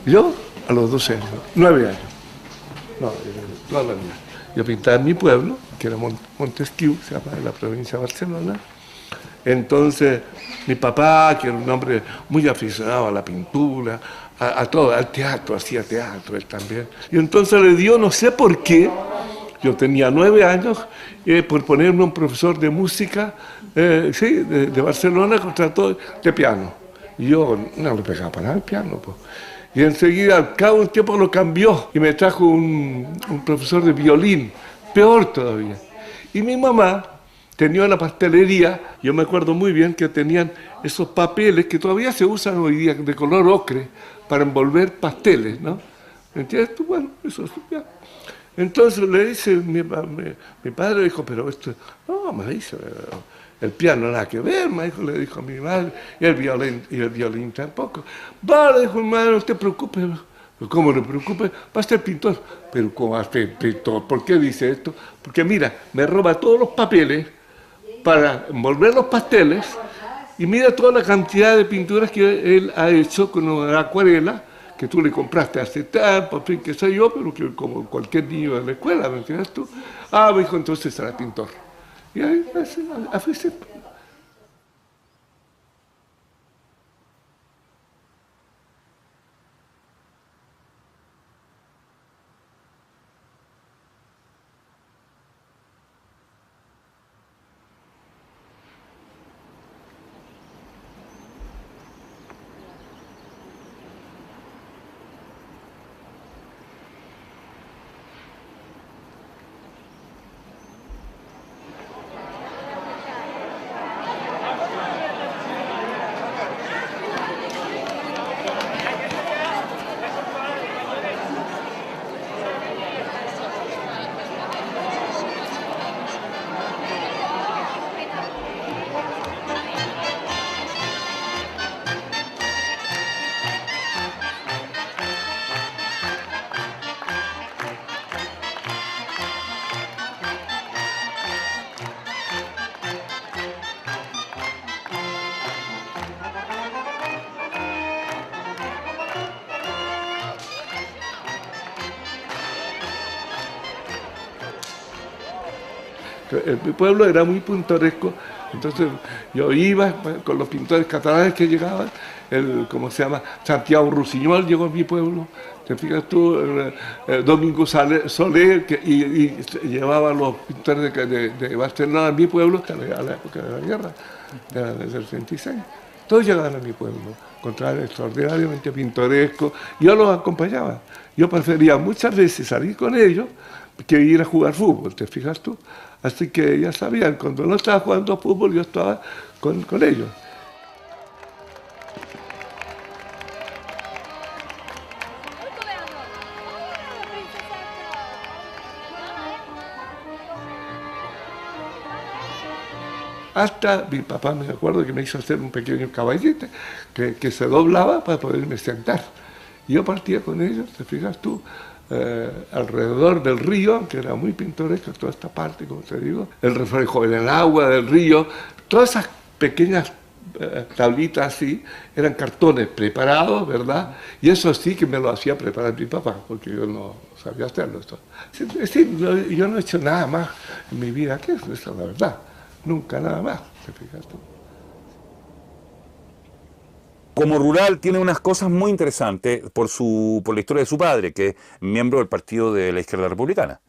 Yo, a los 12 años, 9 años, no, toda la vida. Yo pintaba en mi pueblo, que era Montesquieu, se llama, en la provincia de Barcelona. Entonces, mi papá, que era un hombre muy aficionado a la pintura, a todo, al teatro, hacía teatro él también. Y entonces le dio, no sé por qué, yo tenía 9 años, por ponerme un profesor de música, sí, de Barcelona, contrató de piano. Y yo no le pegaba para nada el piano, pues. Y enseguida, al cabo de un tiempo, lo cambió y me trajo un profesor de violín, peor todavía. Y mi mamá tenía una pastelería, yo me acuerdo muy bien que tenían esos papeles que todavía se usan hoy día, de color ocre, para envolver pasteles, ¿no? ¿Entiendes tú? Bueno, eso es ya. Entonces le dice, mi padre dijo, pero esto, no, me dice, el piano nada que ver, me dijo, le dijo a mi madre, y el violín tampoco. Vale, dijo mi madre, no te preocupes. ¿Cómo no te preocupes? Va a ser pintor. Pero ¿cómo va a ser pintor? ¿Por qué dice esto? Porque mira, me roba todos los papeles para envolver los pasteles y mira toda la cantidad de pinturas que él ha hecho con una acuarela que tú le compraste hace tiempo, en fin, qué sé yo, pero que como cualquier niño de la escuela, ¿me entiendes tú? Ah, me dijo, entonces será pintor. Y ahí, así se... Mi pueblo era muy pintoresco, entonces yo iba con los pintores catalanes que llegaban, ¿cómo se llama? Santiago Rusiñol llegó a mi pueblo, te fijas tú, Domingo Soler, y llevaba a los pintores de Barcelona a mi pueblo a la época de la guerra, del 66. Todos llegaban a mi pueblo, encontraban extraordinariamente pintoresco, yo los acompañaba. Yo prefería muchas veces salir con ellos que ir a jugar fútbol, ¿te fijas tú? Así que ya sabían, cuando no estaba jugando fútbol, yo estaba con ellos. Hasta mi papá, me acuerdo que me hizo hacer un pequeño caballete que se doblaba para poderme sentar. Y yo partía con ellos, te fijas tú, alrededor del río, que era muy pintoresco, toda esta parte, como te digo, el reflejo en el agua del río, todas esas pequeñas tablitas así, eran cartones preparados, ¿verdad? Y eso sí que me lo hacía preparar mi papá, porque yo no sabía hacerlo. Es decir, yo no he hecho nada más en mi vida que eso, esa es la verdad. Nunca nada más, ¿te fijas tú? Como rural tiene unas cosas muy interesantes por la historia de su padre, que es miembro del partido de la izquierda republicana.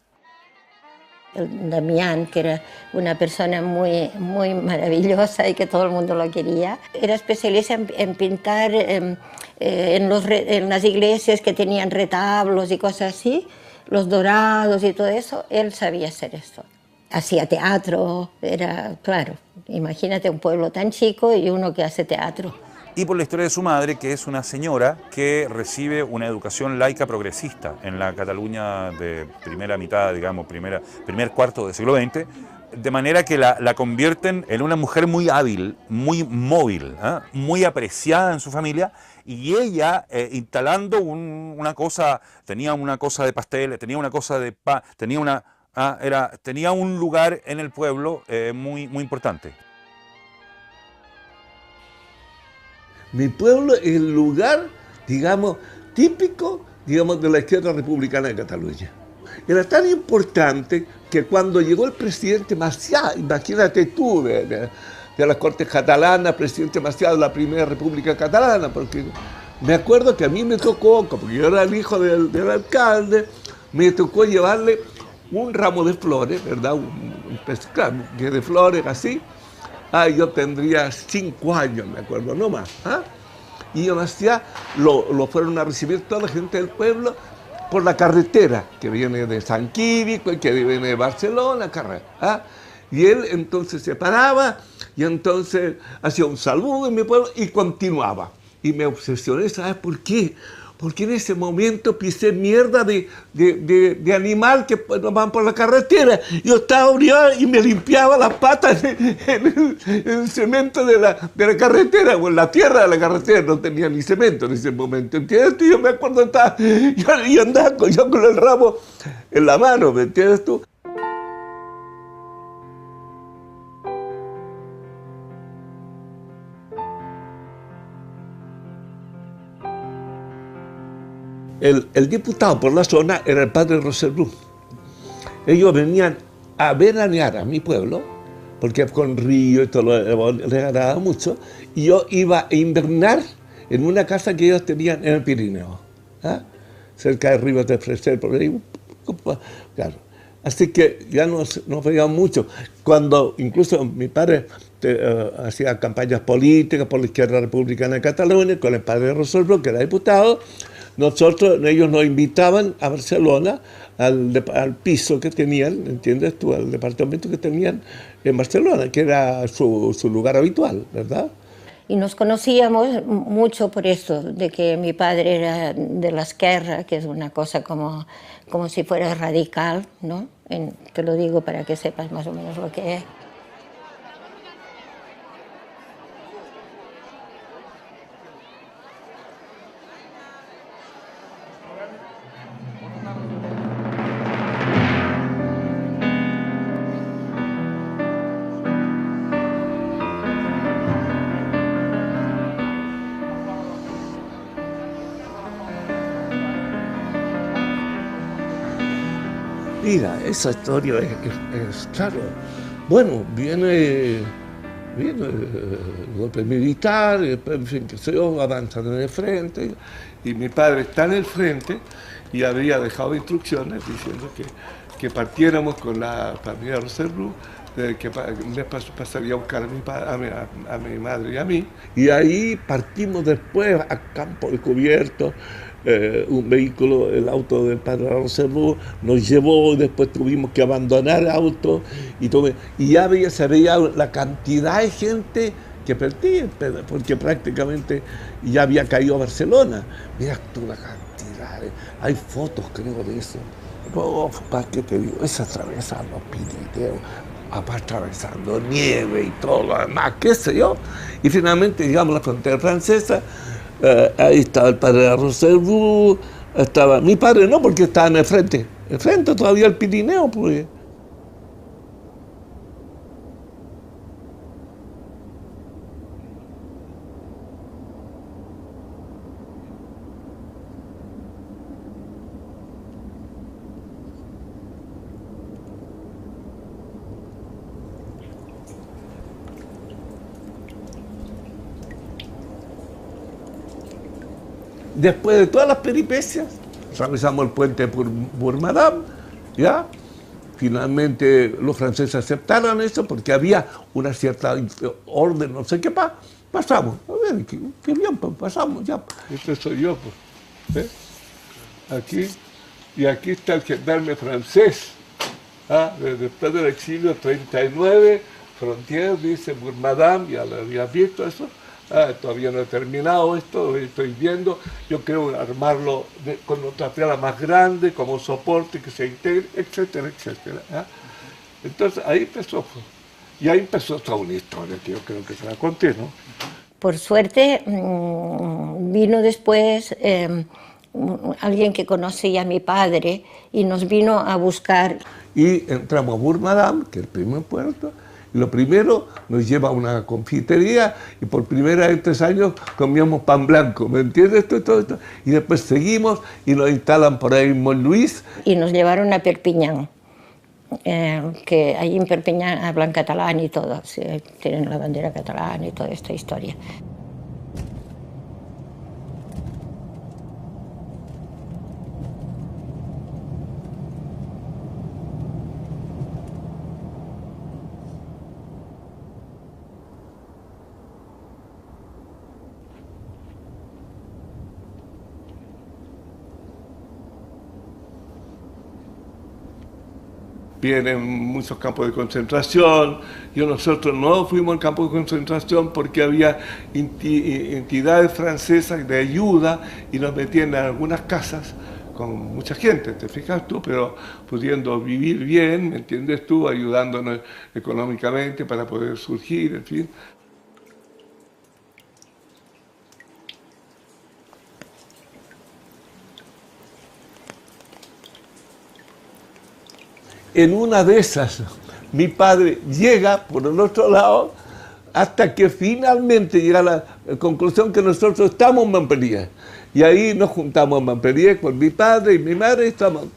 El Damián, que era una persona muy, muy maravillosa y que todo el mundo lo quería, era especialista en pintar en las iglesias que tenían retablos y cosas así, los dorados y todo eso, él sabía hacer esto. Hacía teatro, era, claro, imagínate un pueblo tan chico y uno que hace teatro. Y por la historia de su madre, que es una señora que recibe una educación laica progresista en la Cataluña de primera mitad, digamos, primer cuarto del siglo XX, de manera que la convierten en una mujer muy hábil, muy móvil, ¿eh? Muy apreciada en su familia, y ella instalando una cosa, tenía una cosa de pasteles, tenía una cosa de pan, tenía un lugar en el pueblo muy, muy importante. Mi pueblo es el lugar, digamos, típico, digamos, de la izquierda republicana de Cataluña. Era tan importante que cuando llegó el presidente Macià, imagínate tú, de las Cortes catalanas, presidente Macià de la Primera República Catalana, porque me acuerdo que a mí me tocó, porque yo era el hijo del alcalde, me tocó llevarle un ramo de flores, ¿verdad? Un pescado de flores así. Yo tendría 5 años, me acuerdo, no más. Y Macià lo fueron a recibir toda la gente del pueblo por la carretera que viene de San Quirico y que viene de Barcelona, y él entonces se paraba y entonces hacía un saludo en mi pueblo y continuaba. Y me obsesioné, ¿sabes por qué? Porque en ese momento pisé mierda de animal que van por la carretera. Yo estaba obligado y me limpiaba las patas en el cemento de la carretera, o en la tierra de la carretera. No tenía ni cemento en ese momento, ¿entiendes tú? Yo me acuerdo, yo andaba yo con el ramo en la mano, ¿me entiendes tú? El diputado por la zona era el padre Roserbrú. Ellos venían a veranear a mi pueblo, porque con río y todo les agradaba mucho, y yo iba a invernar en una casa que ellos tenían en el Pirineo, cerca de Ribas de Freser, por ahí, claro. Así que ya nos veíamos mucho. Cuando incluso mi padre hacía campañas políticas por la izquierda republicana de Cataluña, con el padre Roserbrú, que era diputado, ellos nos invitaban a Barcelona, al piso que tenían, ¿entiendes tú?, al departamento que tenían en Barcelona, que era su lugar habitual, ¿verdad? Y nos conocíamos mucho por eso, de que mi padre era de la izquierda, que es una cosa como si fuera radical, ¿no? Te lo digo para que sepas más o menos lo que es. Mira, esa historia es claro. Bueno, viene el golpe militar, y después, en fin, que se avanzan en el frente, y mi padre está en el frente y había dejado instrucciones diciendo que partiéramos con la familia Roserbrú, que me pasaría a buscar a mi madre y a mí. Y ahí partimos después a campo descubierto. Un vehículo, el auto del padre Roserbrú, nos llevó, y después tuvimos que abandonar el auto, y ya se veía la cantidad de gente que perdía, porque prácticamente ya había caído a Barcelona. Mira tú la cantidad, hay fotos creo de eso. No, ¿para qué te digo? Es atravesando Pirineos, atravesando nieve y todo lo demás, qué sé yo. Y finalmente llegamos a la frontera francesa. Ahí estaba el padre Roserbrú, estaba mi padre, no, porque estaba en el frente todavía el Pirineo, pues. Después de todas las peripecias, atravesamos el puente por Bourg-Madame, ¿ya? Finalmente los franceses aceptaron eso porque había una cierta orden, no sé qué más. Pasamos, a ver, qué bien, pues pasamos ya. Este soy yo, pues. Aquí, y aquí está el gendarme francés, después del exilio 39, fronteras, dice Bourg-Madame, ya lo habías visto eso. Todavía no he terminado esto, estoy viendo, yo quiero armarlo con otra piedra más grande, como soporte que se integre, etcétera, etcétera. Entonces ahí empezó, y ahí empezó toda una historia que yo creo que se la conté, ¿no? Por suerte vino después alguien que conocía a mi padre y nos vino a buscar. Y entramos a Bourg-Madame, que es el primer puerto, y Y lo primero nos lleva a una confitería y por primera vez en 3 años comíamos pan blanco, ¿me entiendes? Todo esto. Y después seguimos y nos instalan por ahí en Montluís. Y nos llevaron a Perpiñán, que ahí en Perpiñán hablan catalán y todo, sí, tienen la bandera catalana y toda esta historia. Vienen muchos campos de concentración. Nosotros no fuimos al campo de concentración porque había entidades francesas de ayuda y nos metían en algunas casas con mucha gente, te fijas tú, pero pudiendo vivir bien, ¿me entiendes tú? Ayudándonos económicamente para poder surgir, en fin. En una de esas, mi padre llega por el otro lado hasta que finalmente llega a la conclusión que nosotros estamos en Montpellier. Y ahí nos juntamos en Montpellier con mi padre y mi madre y estamos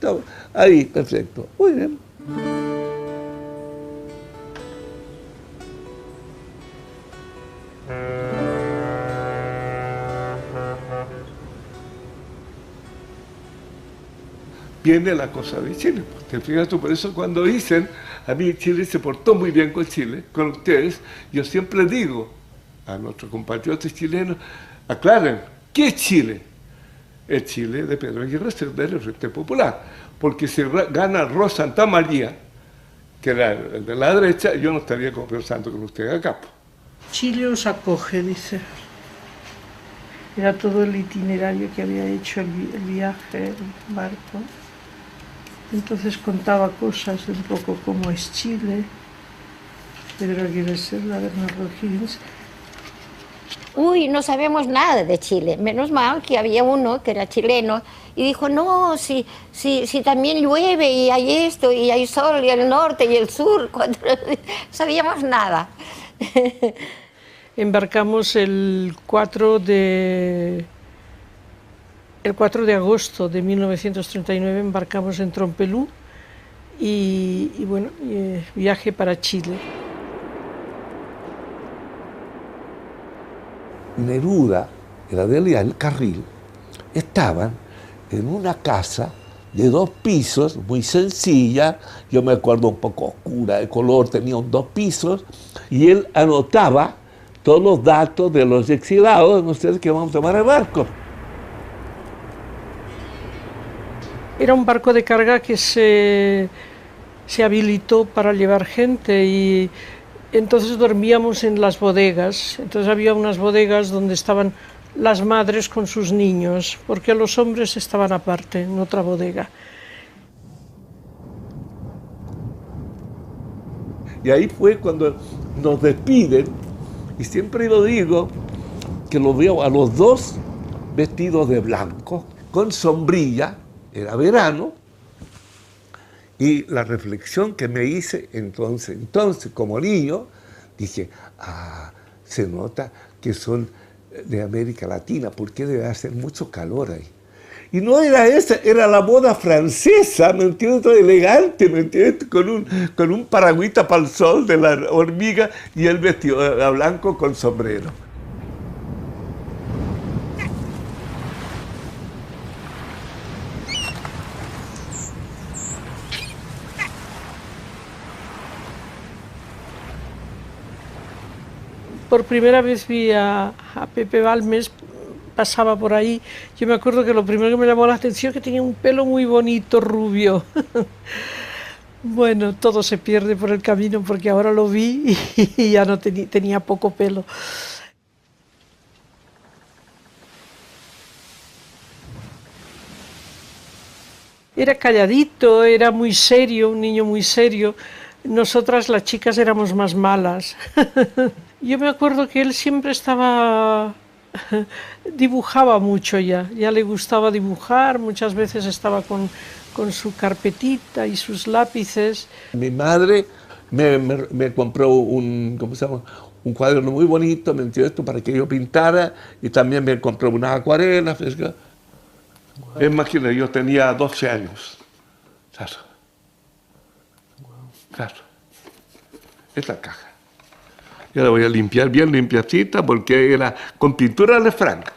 ahí, perfecto. Muy bien. Viene la cosa de Chile. Te fijas tú, por eso cuando dicen, a mí Chile se portó muy bien con Chile, con ustedes, yo siempre digo a nuestros compatriotas chilenos, aclaren, ¿qué es Chile? Es Chile de Pedro Aguirre Cerda del Frente Popular, porque si gana Ross Santamaría, que era el de la derecha, yo no estaría conversando con usted acá. Chile os acoge, dice. Era todo el itinerario que había hecho, el viaje, el barco. Entonces contaba cosas de un poco cómo es Chile, Pedro Aguirre Cerda, Bernardo Higgins. Uy, no sabemos nada de Chile, menos mal que había uno que era chileno y dijo, no, si también llueve y hay esto, y hay sol, y el norte y el sur, cuando no sabíamos nada. Embarcamos el 4 de agosto de 1939, embarcamos en Trompelú y bueno, viaje para Chile. Neruda, era de el Carril, estaban en una casa de 2 pisos, muy sencilla, yo me acuerdo un poco oscura de color, tenía 2 pisos, y él anotaba todos los datos de los exilados, no sé, que vamos a tomar el barco. Era un barco de carga que se habilitó para llevar gente y entonces dormíamos en las bodegas. Entonces había unas bodegas donde estaban las madres con sus niños, porque los hombres estaban aparte, en otra bodega. Y ahí fue cuando nos despiden, y siempre lo digo, que los veo a los 2 vestidos de blanco, con sombrilla, era verano, y la reflexión que me hice entonces como niño, dije, se nota que son de América Latina, porque debe hacer mucho calor ahí. Y no era esa, era la moda francesa, ¿me entiendes? Todo elegante, ¿me entiendes? Con un paragüita para el sol de la hormiga y el vestido a blanco con sombrero. Por primera vez vi a Pepe Balmes, pasaba por ahí. Yo me acuerdo que lo primero que me llamó la atención es que tenía un pelo muy bonito, rubio. Bueno, todo se pierde por el camino porque ahora lo vi y ya no tenía poco pelo. Era calladito, era muy serio, un niño muy serio. Nosotras, las chicas, éramos más malas. Yo me acuerdo que él siempre dibujaba mucho ya le gustaba dibujar, muchas veces estaba con su carpetita y sus lápices. Mi madre me compró un, ¿cómo se llama? Un cuaderno muy bonito, ¿me entiendes? Para que yo pintara, y también me compró unas acuarelas. Imagina, yo tenía 12 años. Claro. Claro. Esta caja. Yo la voy a limpiar bien limpiacita porque era con pintura de Frank.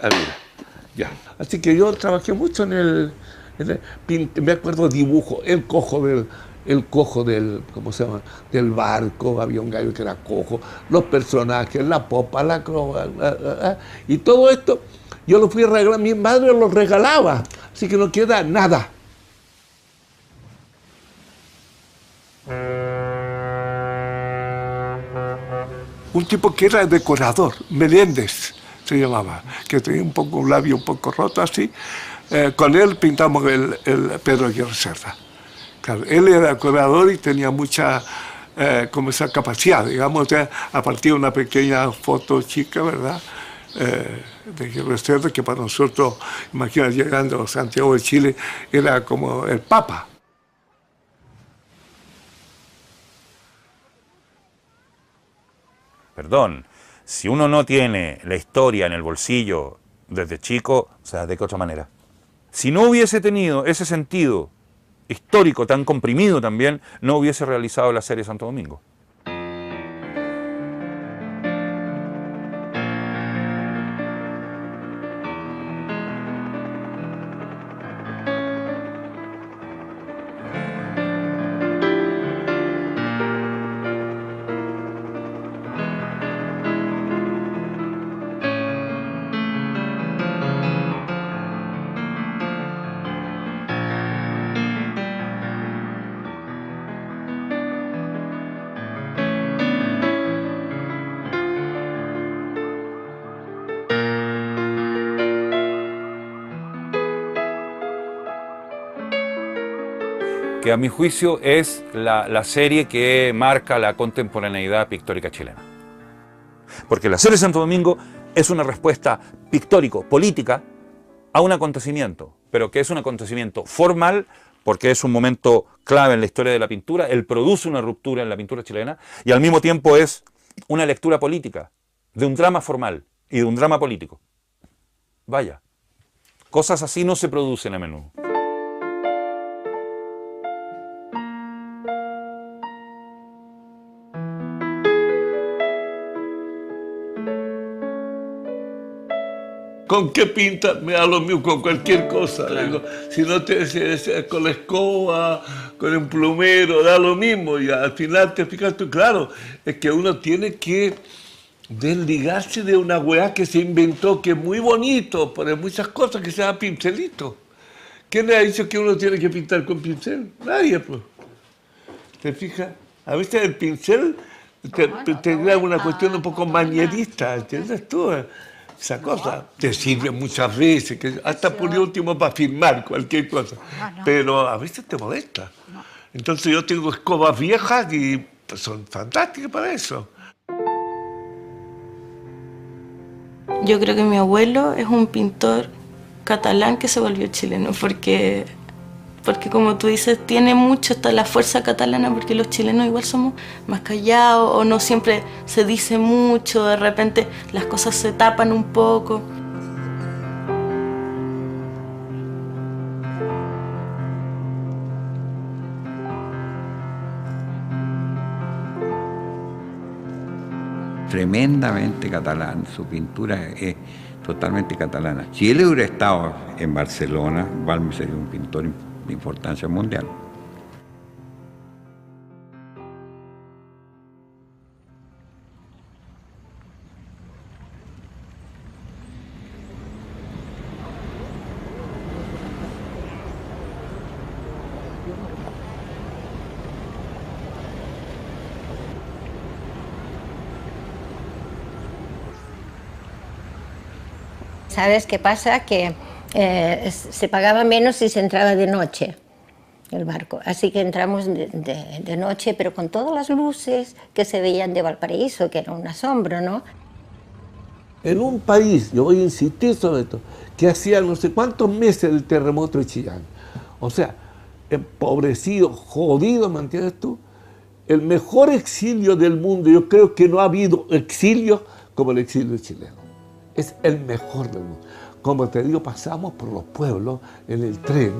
Ya. Así que yo trabajé mucho me acuerdo dibujo, el cojo del, ¿cómo se llama? Del barco, había un gallo que era cojo, los personajes, la popa, la croa, y todo esto yo lo fui a regalar, mi madre lo regalaba, así que no queda nada. Un tipo que era decorador, Meléndez se llamaba, que tenía un labio un poco roto así. Con él pintamos el Pedro Aguirre Cerda. Claro, él era decorador y tenía mucha como esa capacidad, digamos, a partir de una pequeña foto chica, ¿verdad? De Aguirre Cerda, que para nosotros, imagínate, llegando a Santiago de Chile, era como el Papa. Perdón, si uno no tiene la historia en el bolsillo desde chico, o sea, ¿de qué otra manera? Si no hubiese tenido ese sentido histórico tan comprimido también, no hubiese realizado la serie Santo Domingo. Que a mi juicio es la serie que marca la contemporaneidad pictórica chilena. Porque la serie Santo Domingo es una respuesta pictórico-política a un acontecimiento, pero que es un acontecimiento formal, porque es un momento clave en la historia de la pintura, él produce una ruptura en la pintura chilena, y al mismo tiempo es una lectura política, de un drama formal y de un drama político. Vaya, cosas así no se producen a menudo. ¿Con qué pinta? Me da lo mismo con cualquier cosa. Claro. Digo, si no con la escoba, con un plumero, da lo mismo. Y al final te fijas tú, claro, es que uno tiene que desligarse de una weá que se inventó, que es muy bonito, pero hay muchas cosas que se llama pincelito. ¿Quién le ha dicho que uno tiene que pintar con pincel? Nadie, pues. ¿Te fijas? A veces el pincel te crea una cuestión un poco manierista, ¿entiendes tú? Esa cosa te sirve muchas veces, hasta por último para firmar cualquier cosa, pero a veces te molesta. Entonces yo tengo escobas viejas y pues, son fantásticas para eso. Yo creo que mi abuelo es un pintor catalán que se volvió chileno, porque como tú dices, tiene mucho esta la fuerza catalana, porque los chilenos igual somos más callados, o no siempre se dice mucho, de repente las cosas se tapan un poco. Tremendamente catalán, su pintura es totalmente catalana. Si él hubiera estado en Barcelona, Balmes sería un pintor de importancia mundial. ¿Sabes qué pasa? Que se pagaba menos si se entraba de noche el barco. Así que entramos de noche, pero con todas las luces que se veían de Valparaíso, que era un asombro, ¿no? En un país, yo voy a insistir sobre esto, que hacía no sé cuántos meses del terremoto de Chillán. O sea, empobrecido, jodido, ¿me entiendes tú? el mejor exilio del mundo. Yo creo que no ha habido exilio como el exilio chileno. Es el mejor del mundo. Como te digo, pasamos por los pueblos en el tren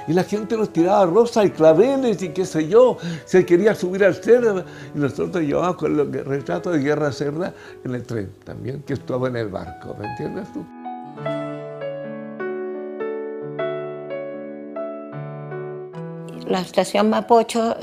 y la gente nos tiraba rosas y claveles y qué sé yo, se quería subir al tren y nosotros llevábamos con los retratos de Guerra Cerda en el tren también, que estaba en el barco, ¿me entiendes tú? La estación Mapocho,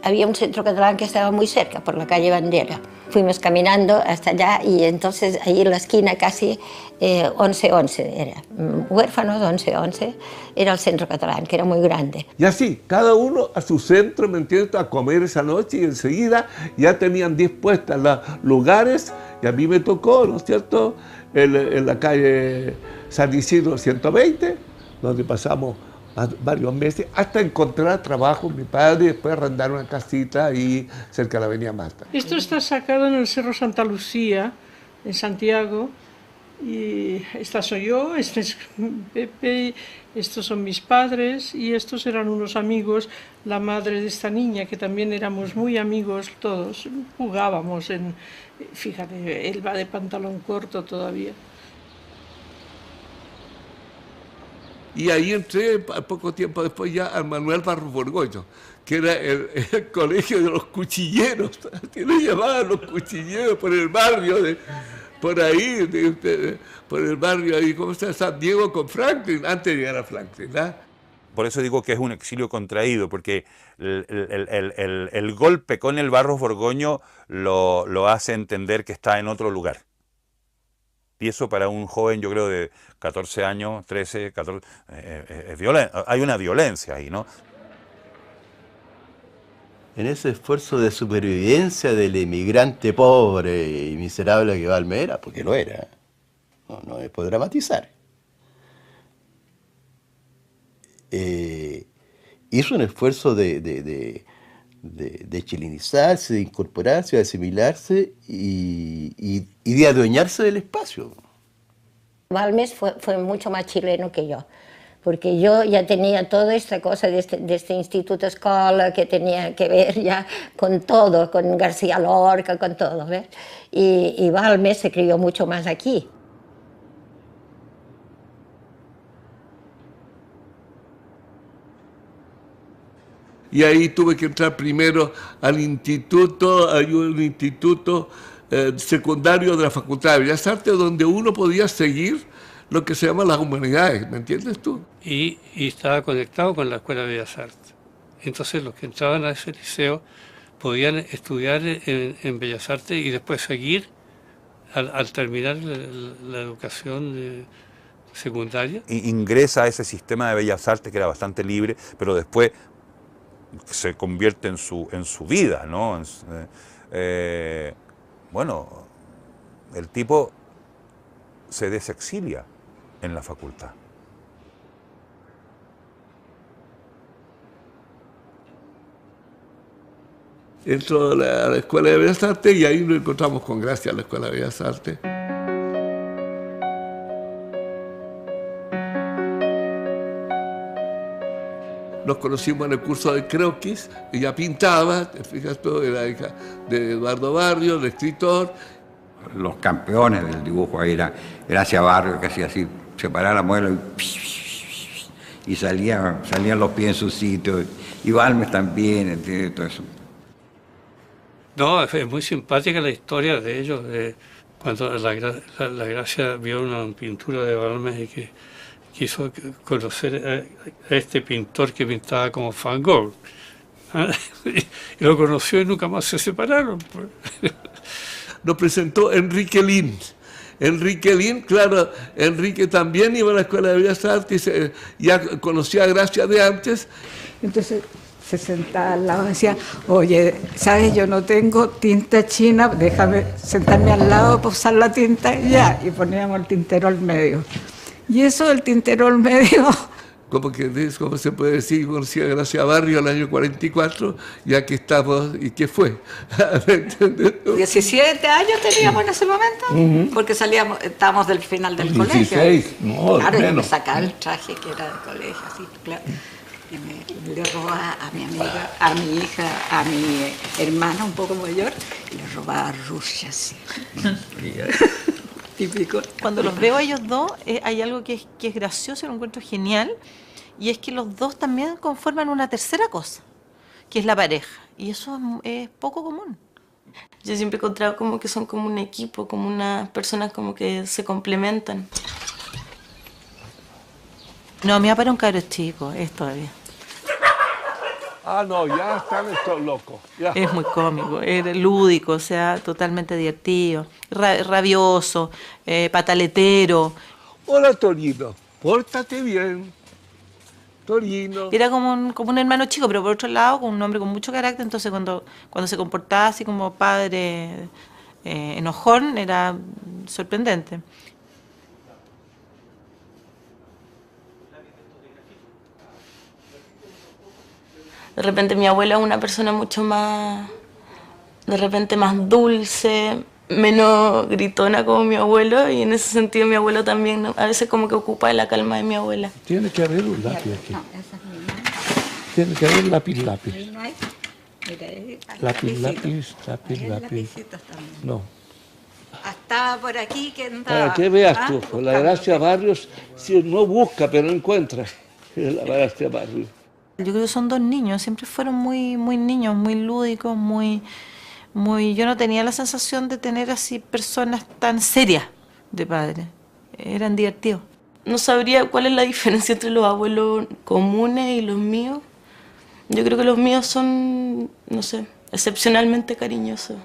había un centro catalán que estaba muy cerca, por la calle Bandera. Fuimos caminando hasta allá y entonces ahí en la esquina casi 11-11 era. Huérfanos 11-11 era el centro catalán, que era muy grande. Y así, cada uno a su centro, ¿me entiendes? A comer esa noche y enseguida ya tenían dispuestas los lugares y a mí me tocó, ¿no es cierto?, en la calle San Isidro 120, donde pasamos varios meses, hasta encontrar trabajo mi padre y después arrendar una casita ahí cerca de la Avenida Malta. Esto está sacado en el Cerro Santa Lucía, en Santiago, y esta soy yo, este es Pepe, estos son mis padres y estos eran unos amigos, la madre de esta niña, que también éramos muy amigos todos, jugábamos fíjate, él va de pantalón corto todavía. Y ahí entré, poco tiempo después, ya al Manuel Barros Borgoño, que era el colegio de los cuchilleros, que lo llamaban los cuchilleros por el barrio, por ahí, por el barrio ahí, ¿cómo está? San Diego con Franklin, antes de llegar a Franklin, ¿no? Por eso digo que es un exilio contraído, porque el golpe con el Barros Borgoño lo hace entender que está en otro lugar. Y eso para un joven, yo creo, de 14 años, 13, 14, es violento. Hay una violencia ahí, ¿no? En ese esfuerzo de supervivencia del emigrante pobre y miserable que Balmes era, porque lo era, no es por dramatizar, hizo un esfuerzo de chilenizarse, de incorporarse, de asimilarse y de adueñarse del espacio. Balmes fue mucho más chileno que yo, porque yo ya tenía toda esta cosa de este instituto escola que tenía que ver ya con todo, con García Lorca, con todo, ¿ves? Y Balmes se crió mucho más aquí. Y ahí tuve que entrar primero al instituto, hay un instituto secundario de la Facultad de Bellas Artes, donde uno podía seguir lo que se llama las humanidades, ¿me entiendes tú? Y estaba conectado con la Escuela de Bellas Artes. Entonces los que entraban a ese liceo podían estudiar en Bellas Artes y después seguir al terminar la educación secundaria. Ingresa a ese sistema de Bellas Artes que era bastante libre, pero después se convierte en su vida, ¿no? Bueno, el tipo se desexilia en la facultad. Entró a la Escuela de Bellas Artes y ahí nos encontramos con Gracia a la Escuela de Bellas Artes. Nos conocimos en el curso de croquis, ella pintaba, te fijas todo, era hija de Eduardo Barrio, el escritor. Los campeones del dibujo ahí era Gracia Barrio, que hacía así, separaba la muela y salían los pies en su sitio, y Balmes también, ¿entiendes? Todo eso. No, es muy simpática la historia de ellos, cuando la Gracia vio una pintura de Balmes y que quiso conocer a este pintor que pintaba como Van Gogh. Y lo conoció y nunca más se separaron. Nos presentó Enrique Lins. Enrique Lins, claro, Enrique también iba a la Escuela de Bellas Artes, ya conocía a Gracia de antes. Entonces se sentaba al lado y decía, oye, ¿sabes? Yo no tengo tinta china, déjame sentarme al lado para usar la tinta y ya. Y poníamos el tintero al medio. Y eso del tintero al medio... ¿Cómo se puede decir? Conocí a Gracia Barrio el año 44, ya que estamos, ¿y qué fue? 17 años teníamos en ese momento, porque estábamos del final del 16, colegio. No, claro, menos. y me sacaba el traje que era del colegio, así, claro. Y le robaba a mi amiga, a mi hija, a mi hermana un poco mayor, y le robaba Rusia, sí. Típico. Cuando los veo a ellos dos, hay algo que es gracioso, lo encuentro genial, y es que los dos también conforman una tercera cosa, que es la pareja, y eso es poco común. Yo siempre he encontrado como que son como un equipo, como unas personas como que se complementan. No, mi papá era un cabro chico, es todavía. Ah, no, ya están estos locos. Ya. Es muy cómico, es lúdico, o sea, totalmente divertido, rabioso, pataletero. Hola, Torino, pórtate bien. Torino. Era como un hermano chico, pero por otro lado, con un hombre con mucho carácter, entonces cuando se comportaba así como padre enojón, era sorprendente. De repente mi abuela es una persona mucho más, de repente más dulce, menos gritona como mi abuelo, y en ese sentido mi abuelo también a veces como que ocupa la calma de mi abuela. Tiene que haber un lápiz aquí. No, esa es mi mamá. Tiene que haber lápiz. Ahí no hay. Mira, ahí hay Lápiz. Hay lapicitos también. No. Estaba por aquí que andaba. Para que veas tú, por la buscando. Gracia Barrios, si uno busca pero no encuentra. Es la Gracia Barrios. Yo creo que son dos niños, siempre fueron muy niños, muy lúdicos, yo no tenía la sensación de tener así personas tan serias de padres, eran divertidos. No sabría cuál es la diferencia entre los abuelos comunes y los míos. Yo creo que los míos son, no sé, excepcionalmente cariñosos.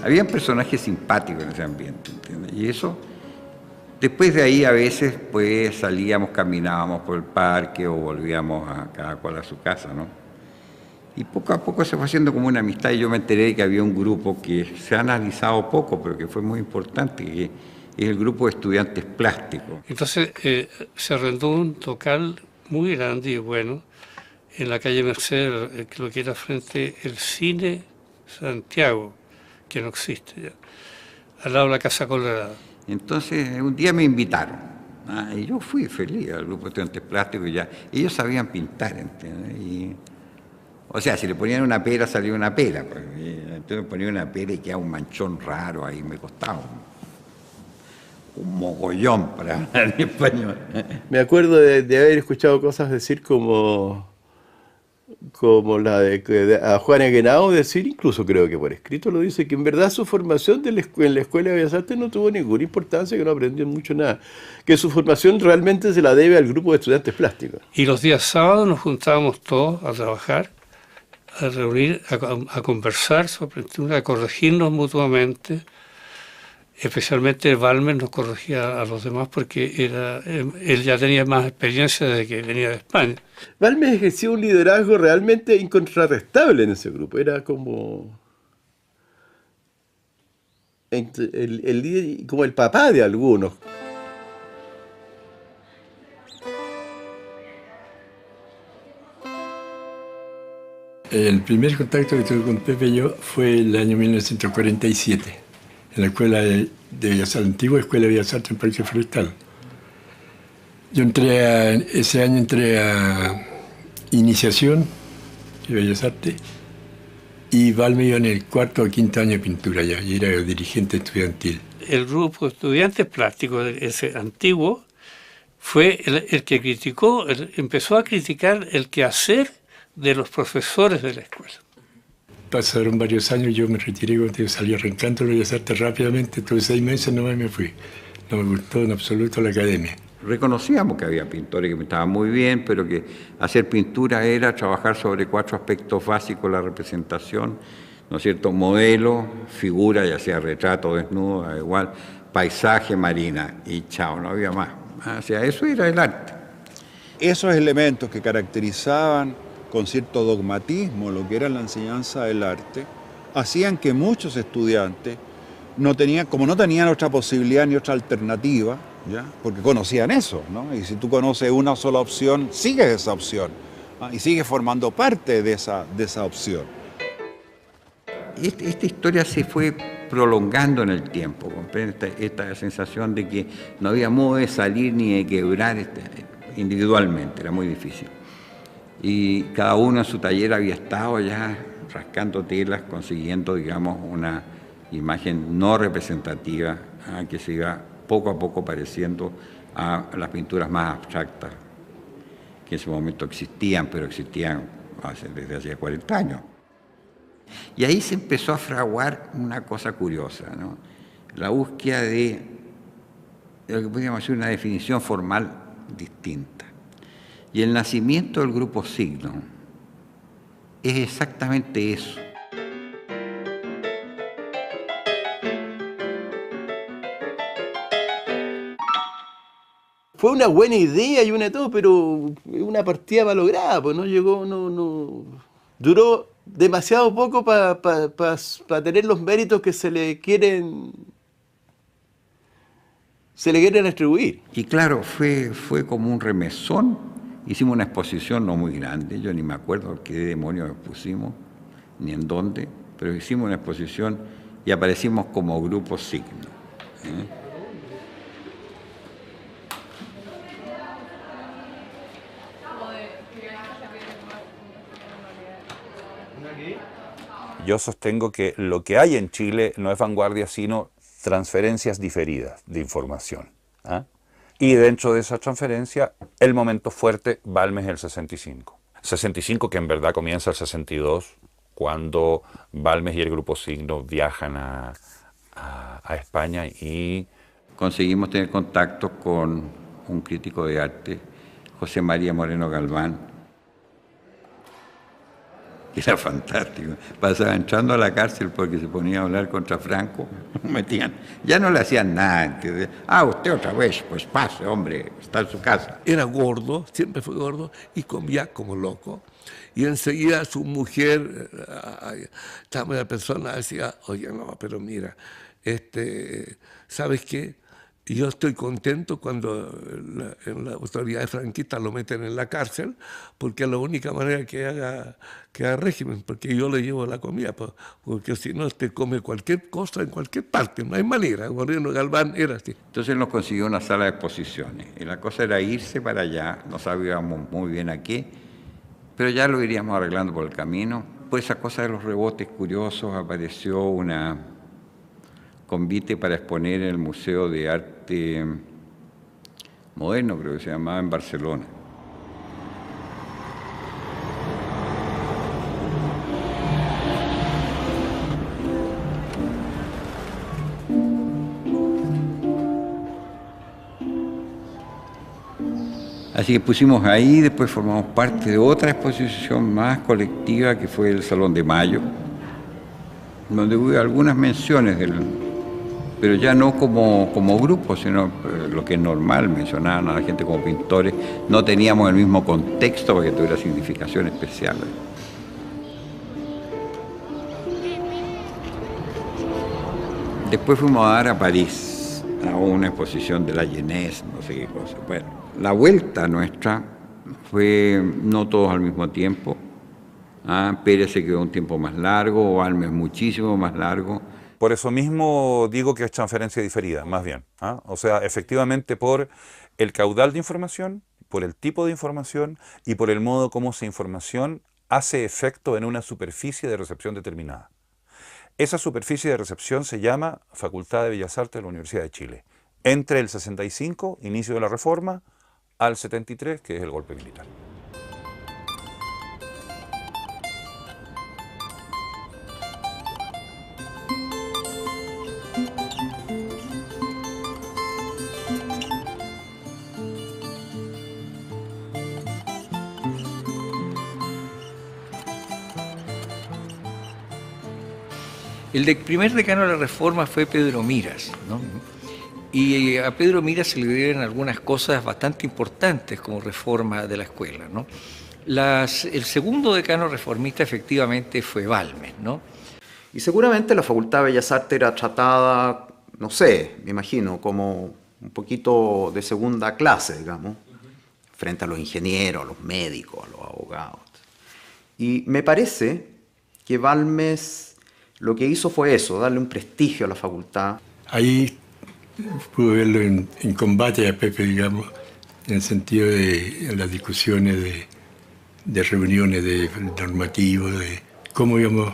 Habían personajes simpáticos en ese ambiente, ¿entiendes? Y eso, después de ahí a veces pues salíamos, caminábamos por el parque o volvíamos a cada cual a su casa, ¿no? Y poco a poco se fue haciendo como una amistad y yo me enteré de que había un grupo que se ha analizado poco, pero que fue muy importante, que es el grupo de estudiantes plásticos. Entonces se arrendó un local muy grande y bueno en la calle Merced, lo que era frente al Cine Santiago, que no existe ya, al lado de la Casa Colorada. Entonces un día me invitaron, y yo fui feliz al grupo de estudiantes plásticos y ya. Ellos sabían pintar, ¿entiendes? O sea, si le ponían una pera, salía una pera. Pues, entonces ponía una pera y quedaba un manchón raro ahí, me costaba un mogollón para hablar en español. Me acuerdo de haber escuchado cosas decir como la de a Juana Guenao decir, incluso creo que por escrito lo dice, que en verdad su formación en la Escuela de Bellas Artes no tuvo ninguna importancia, que no aprendió mucho nada, que su formación realmente se la debe al grupo de estudiantes plásticos. Y los días sábados nos juntábamos todos a trabajar, a reunir, a conversar sobre pintura, a corregirnos mutuamente. Especialmente Balmer nos corregía a los demás porque él ya tenía más experiencia desde que venía de España. Balmer ejerció un liderazgo realmente incontrarrestable en ese grupo. Era como el líder, como el papá de algunos. El primer contacto que tuve con Pepe y yo fue el año 1947. En la Escuela de Bellas Artes, antigua Escuela de Bellas Artes en Parque Forestal. Yo ese año entré a Iniciación de Bellas Artes y Balmer iba en el cuarto o quinto año de pintura ya, y era el dirigente estudiantil. El grupo de estudiantes plásticos, ese antiguo, fue el que criticó, empezó a criticar el quehacer de los profesores de la escuela. Pasaron varios años, yo me retiré, salí arrancando de Bellas Artes rápidamente, tuve 6 meses nomás me fui. No me gustó en absoluto la academia. Reconocíamos que había pintores que pintaban muy bien, pero que hacer pintura era trabajar sobre 4 aspectos básicos de la representación, ¿no es cierto? Modelo, figura, ya sea retrato, desnudo, da igual, paisaje, marina, y chao, no había más. O sea, eso era el arte. Esos elementos que caracterizaban con cierto dogmatismo lo que era la enseñanza del arte, hacían que muchos estudiantes no tenían, como no tenían otra posibilidad ni otra alternativa, ¿ya? Porque conocían eso, ¿no? Y si tú conoces una sola opción, sigues esa opción, ¿ah? Y sigues formando parte de esa opción. Esta historia se fue prolongando en el tiempo, ¿comprende? Esta sensación de que no había modo de salir ni de quebrar individualmente, era muy difícil. Y cada uno en su taller había estado ya rascando telas, consiguiendo, digamos, una imagen no representativa, que se iba poco a poco pareciendo a las pinturas más abstractas que en ese momento existían, pero existían desde hace 40 años. Y ahí se empezó a fraguar una cosa curiosa, ¿no? La búsqueda de lo que podríamos decir una definición formal distinta. Y el nacimiento del grupo Signo es exactamente eso. Fue una buena idea y una de todo, pero una partida malograda, pues no llegó, no duró demasiado poco para tener los méritos que se le quieren atribuir. Y claro, fue como un remesón. Hicimos una exposición no muy grande, yo ni me acuerdo qué demonios pusimos, ni en dónde, pero hicimos una exposición y aparecimos como grupo Signo. Yo sostengo que lo que hay en Chile no es vanguardia, sino transferencias diferidas de información. Y dentro de esa transferencia, el momento fuerte, Balmes el 65. 65 que en verdad comienza el 62, cuando Balmes y el grupo Signo viajan a España y... Conseguimos tener contacto con un crítico de arte, José María Moreno Galván, que era fantástico. Pasaba entrando a la cárcel porque se ponía a hablar contra Franco, metían, ya no le hacían nada. ¿Entiendes? Usted otra vez, pues pase, hombre, está en su casa. Era gordo, siempre fue gordo, y comía como loco. Y enseguida su mujer, la persona decía, oye, no, pero mira, ¿sabes qué? Yo estoy contento cuando en la autoridad franquista lo meten en la cárcel, porque es la única manera que haga régimen, porque yo le llevo la comida, porque si no te come cualquier cosa en cualquier parte, no hay manera. Moreno Galván era así. Entonces nos consiguió una sala de exposiciones, y la cosa era irse para allá, no sabíamos muy bien a qué, pero ya lo iríamos arreglando por el camino. Por esa cosa de los rebotes curiosos apareció una convite para exponer en el Museo de Arte Moderno, creo que se llamaba, en Barcelona. Así que pusimos ahí, después formamos parte de otra exposición más colectiva que fue el Salón de Mayo, donde hubo algunas menciones pero ya no como grupo, sino lo que es normal, mencionaban a la gente como pintores, no teníamos el mismo contexto para que tuviera significación especial. Después fuimos a dar a París, a una exposición de la Genèse, no sé qué cosa. Bueno, la vuelta nuestra fue no todos al mismo tiempo. Pérez se quedó un tiempo más largo, Balmes muchísimo más largo. Por eso mismo digo que es transferencia diferida, más bien. O sea, efectivamente por el caudal de información, por el tipo de información y por el modo como esa información hace efecto en una superficie de recepción determinada. Esa superficie de recepción se llama Facultad de Bellas Artes de la Universidad de Chile. Entre el 65, inicio de la Reforma, al 73, que es el golpe militar. El primer decano de la Reforma fue Pedro Miras, ¿no? Y a Pedro Miras se le dieron algunas cosas bastante importantes como reforma de la escuela, ¿no? El segundo decano reformista efectivamente fue Balmes, ¿no? Y seguramente la Facultad de Bellas Artes era tratada, no sé, me imagino, como un poquito de segunda clase, digamos, frente a los ingenieros, a los médicos, a los abogados. Y me parece que Balmes lo que hizo fue eso, darle un prestigio a la facultad. Ahí pude verlo en combate a Pepe, digamos, en el sentido de las discusiones de reuniones, de normativos, de cómo íbamos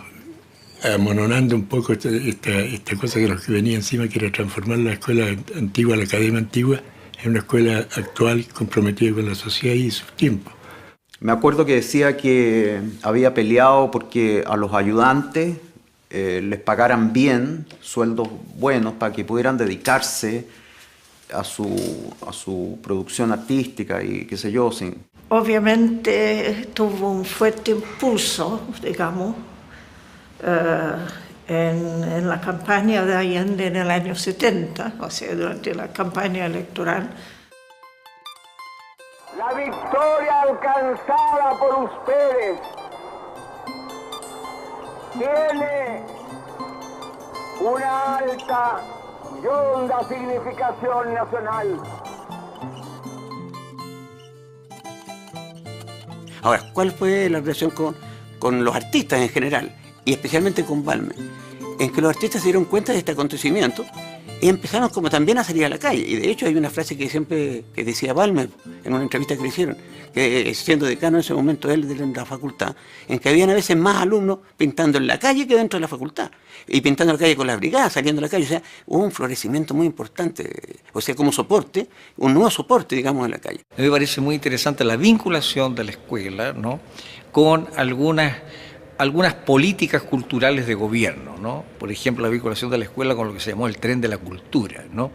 amononando un poco esta cosa que nos venía encima, que era transformar la escuela antigua, la academia antigua, en una escuela actual comprometida con la sociedad y sus tiempos. Me acuerdo que decía que había peleado porque a los ayudantes les pagaran bien, sueldos buenos, para que pudieran dedicarse a su producción artística y qué sé yo. Sin... Obviamente tuvo un fuerte impulso, digamos, en la campaña de Allende en el año 70, o sea, durante la campaña electoral. La victoria alcanzada por ustedes tiene una alta y honda significación nacional. Ahora, ¿cuál fue la relación con los artistas en general? Y especialmente con Balmes, en que los artistas se dieron cuenta de este acontecimiento y empezaron como también a salir a la calle. Y de hecho hay una frase que siempre decía Balmes en una entrevista que le hicieron, que siendo decano en ese momento él de la facultad, en que habían a veces más alumnos pintando en la calle que dentro de la facultad, y pintando la calle con las brigadas, saliendo a la calle. O sea, hubo un florecimiento muy importante, o sea, como soporte, un nuevo soporte, digamos, en la calle. A mí me parece muy interesante la vinculación de la escuela, ¿no?, con algunas políticas culturales de gobierno, ¿no? Por ejemplo, la vinculación de la escuela con lo que se llamó el tren de la cultura, ¿no?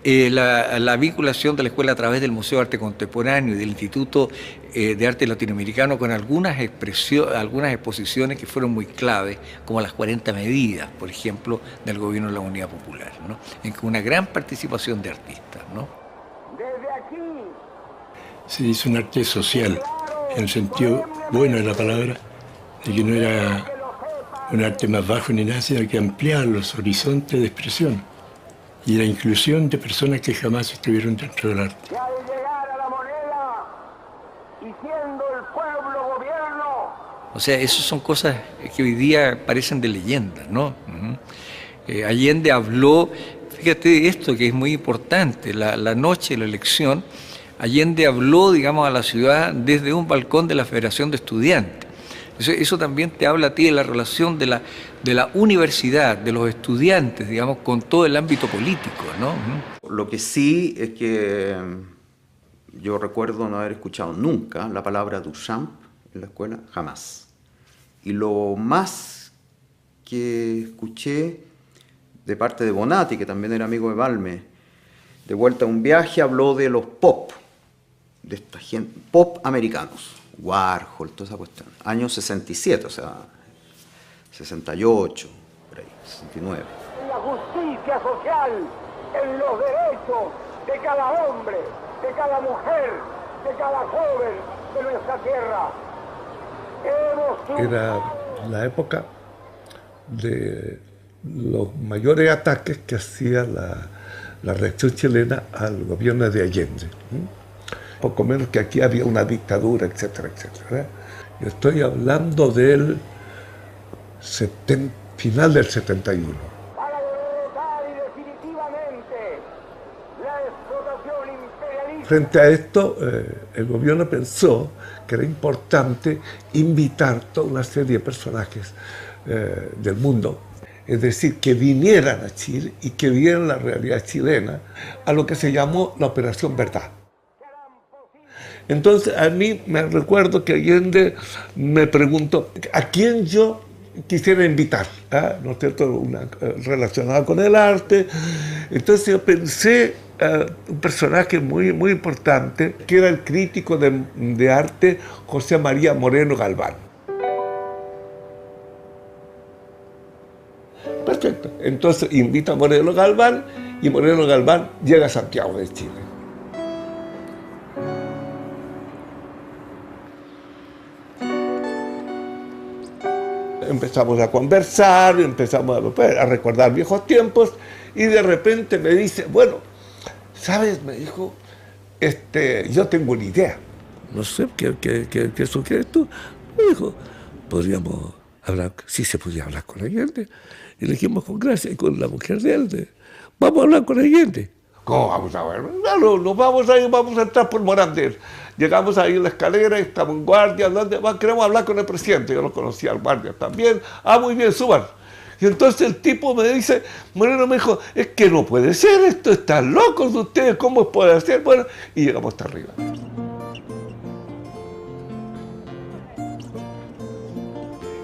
La vinculación de la escuela a través del Museo de Arte Contemporáneo y del Instituto de Arte Latinoamericano con algunas exposiciones que fueron muy claves, como las 40 medidas, por ejemplo, del gobierno de la Unidad Popular, ¿no?, en que una gran participación de artistas, ¿no? Se hizo un arte social, en el sentido bueno de la palabra, de que no era un arte más bajo ni nada, sino que ampliaba los horizontes de expresión y la inclusión de personas que jamás estuvieron dentro del arte. Que al llegar a la moneda y siendo el pueblo gobierno. O sea, esas son cosas que hoy día parecen de leyenda, ¿no? Allende habló, fíjate esto que es muy importante, la noche de la elección, Allende habló, digamos, a la ciudad desde un balcón de la Federación de Estudiantes. Eso también te habla a ti de la relación de la universidad, de los estudiantes, digamos, con todo el ámbito político, ¿no? Lo que sí es que yo recuerdo no haber escuchado nunca la palabra Duchamp en la escuela, jamás. Y lo más que escuché de parte de Bonatti, que también era amigo de Balmes, de vuelta a un viaje, habló de los pop, de esta gente, pop americanos. Warhol, toda esa cuestión. Año 67, o sea, 68, por ahí, 69. En la justicia social, en los derechos de cada hombre, de cada mujer, de cada joven de nuestra tierra. Era la época de los mayores ataques que hacía la reacción chilena al gobierno de Allende. Poco menos que aquí había una dictadura, etcétera, etcétera. Yo estoy hablando del final del 71. Para derrotar y definitivamente la explotación imperialista. Frente a esto, el gobierno pensó que era importante invitar toda una serie de personajes del mundo, es decir, que vinieran a Chile y que vieran la realidad chilena, a lo que se llamó la Operación Verdad. Entonces, a mí me recuerdo que Allende me preguntó a quién yo quisiera invitar, ¿no es cierto?, relacionado con el arte. Entonces yo pensé un personaje muy, muy importante, que era el crítico de arte José María Moreno Galván. Perfecto. Entonces invito a Moreno Galván y Moreno Galván llega a Santiago de Chile. empezamos a conversar, empezamos a recordar viejos tiempos, y de repente me dice, bueno, ¿sabes? Me dijo, yo tengo una idea. No sé, ¿qué sugieres tú? Me dijo, podríamos hablar, sí se podía hablar con la gente. Y le dijimos con Gracia y con la mujer de él, vamos a hablar con la gente. ¿Cómo vamos a ver? Claro, nos vamos a ir, vamos a entrar por Morandés. Llegamos ahí en la escalera, estamos en guardia, queremos hablar con el presidente. Yo lo conocía al guardia también. Ah, muy bien, suban. Y entonces el tipo me dice, Moreno me dijo, es que no puede ser esto, están locos ustedes, ¿cómo puede ser? Bueno, y llegamos hasta arriba.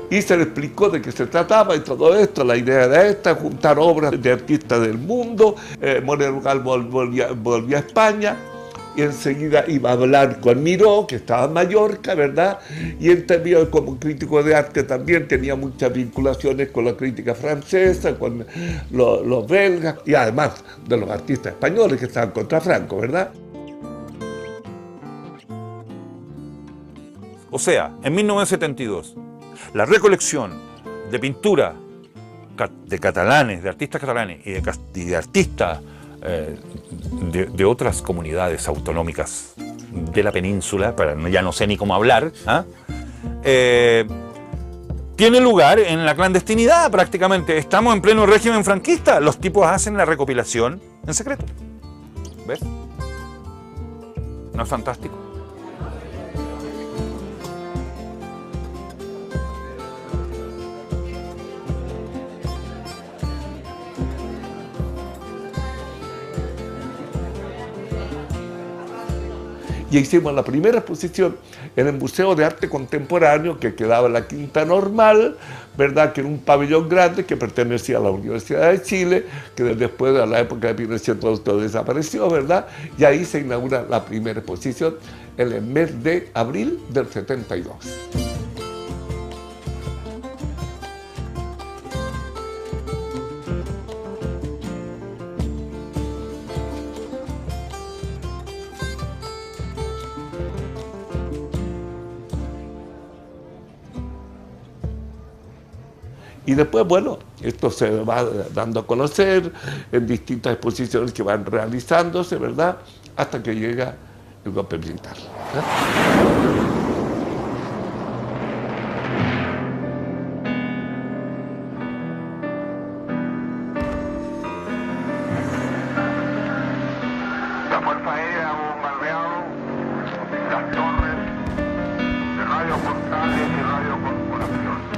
Y se le explicó de qué se trataba y todo esto, la idea era esta, juntar obras de artistas del mundo. Moreno Gal volvió a España y enseguida iba a hablar con Miró, que estaba en Mallorca, ¿verdad? Y él también, como crítico de arte, también tenía muchas vinculaciones con la crítica francesa, con los belgas y además de los artistas españoles que estaban contra Franco, ¿verdad? O sea, en 1972, la recolección de pintura de catalanes, de artistas catalanes y de artistas de otras comunidades autonómicas de la península, ya no sé ni cómo hablar, tiene lugar en la clandestinidad prácticamente. Estamos en pleno régimen franquista. Los tipos hacen la recopilación en secreto. ¿Ves? ¿No es fantástico? Y hicimos la primera exposición en el Museo de Arte Contemporáneo, que quedaba en la Quinta Normal, ¿verdad? Que era un pabellón grande que pertenecía a la Universidad de Chile, que después de la época de Pinochet todo desapareció, ¿verdad? Y ahí se inaugura la primera exposición en el mes de abril del 72. Y después, bueno, esto se va dando a conocer en distintas exposiciones que van realizándose, ¿verdad? Hasta que llega el golpe militar. La Fuerza Aérea ha bombardeado las torres de Radio Portales y Radio Corporación.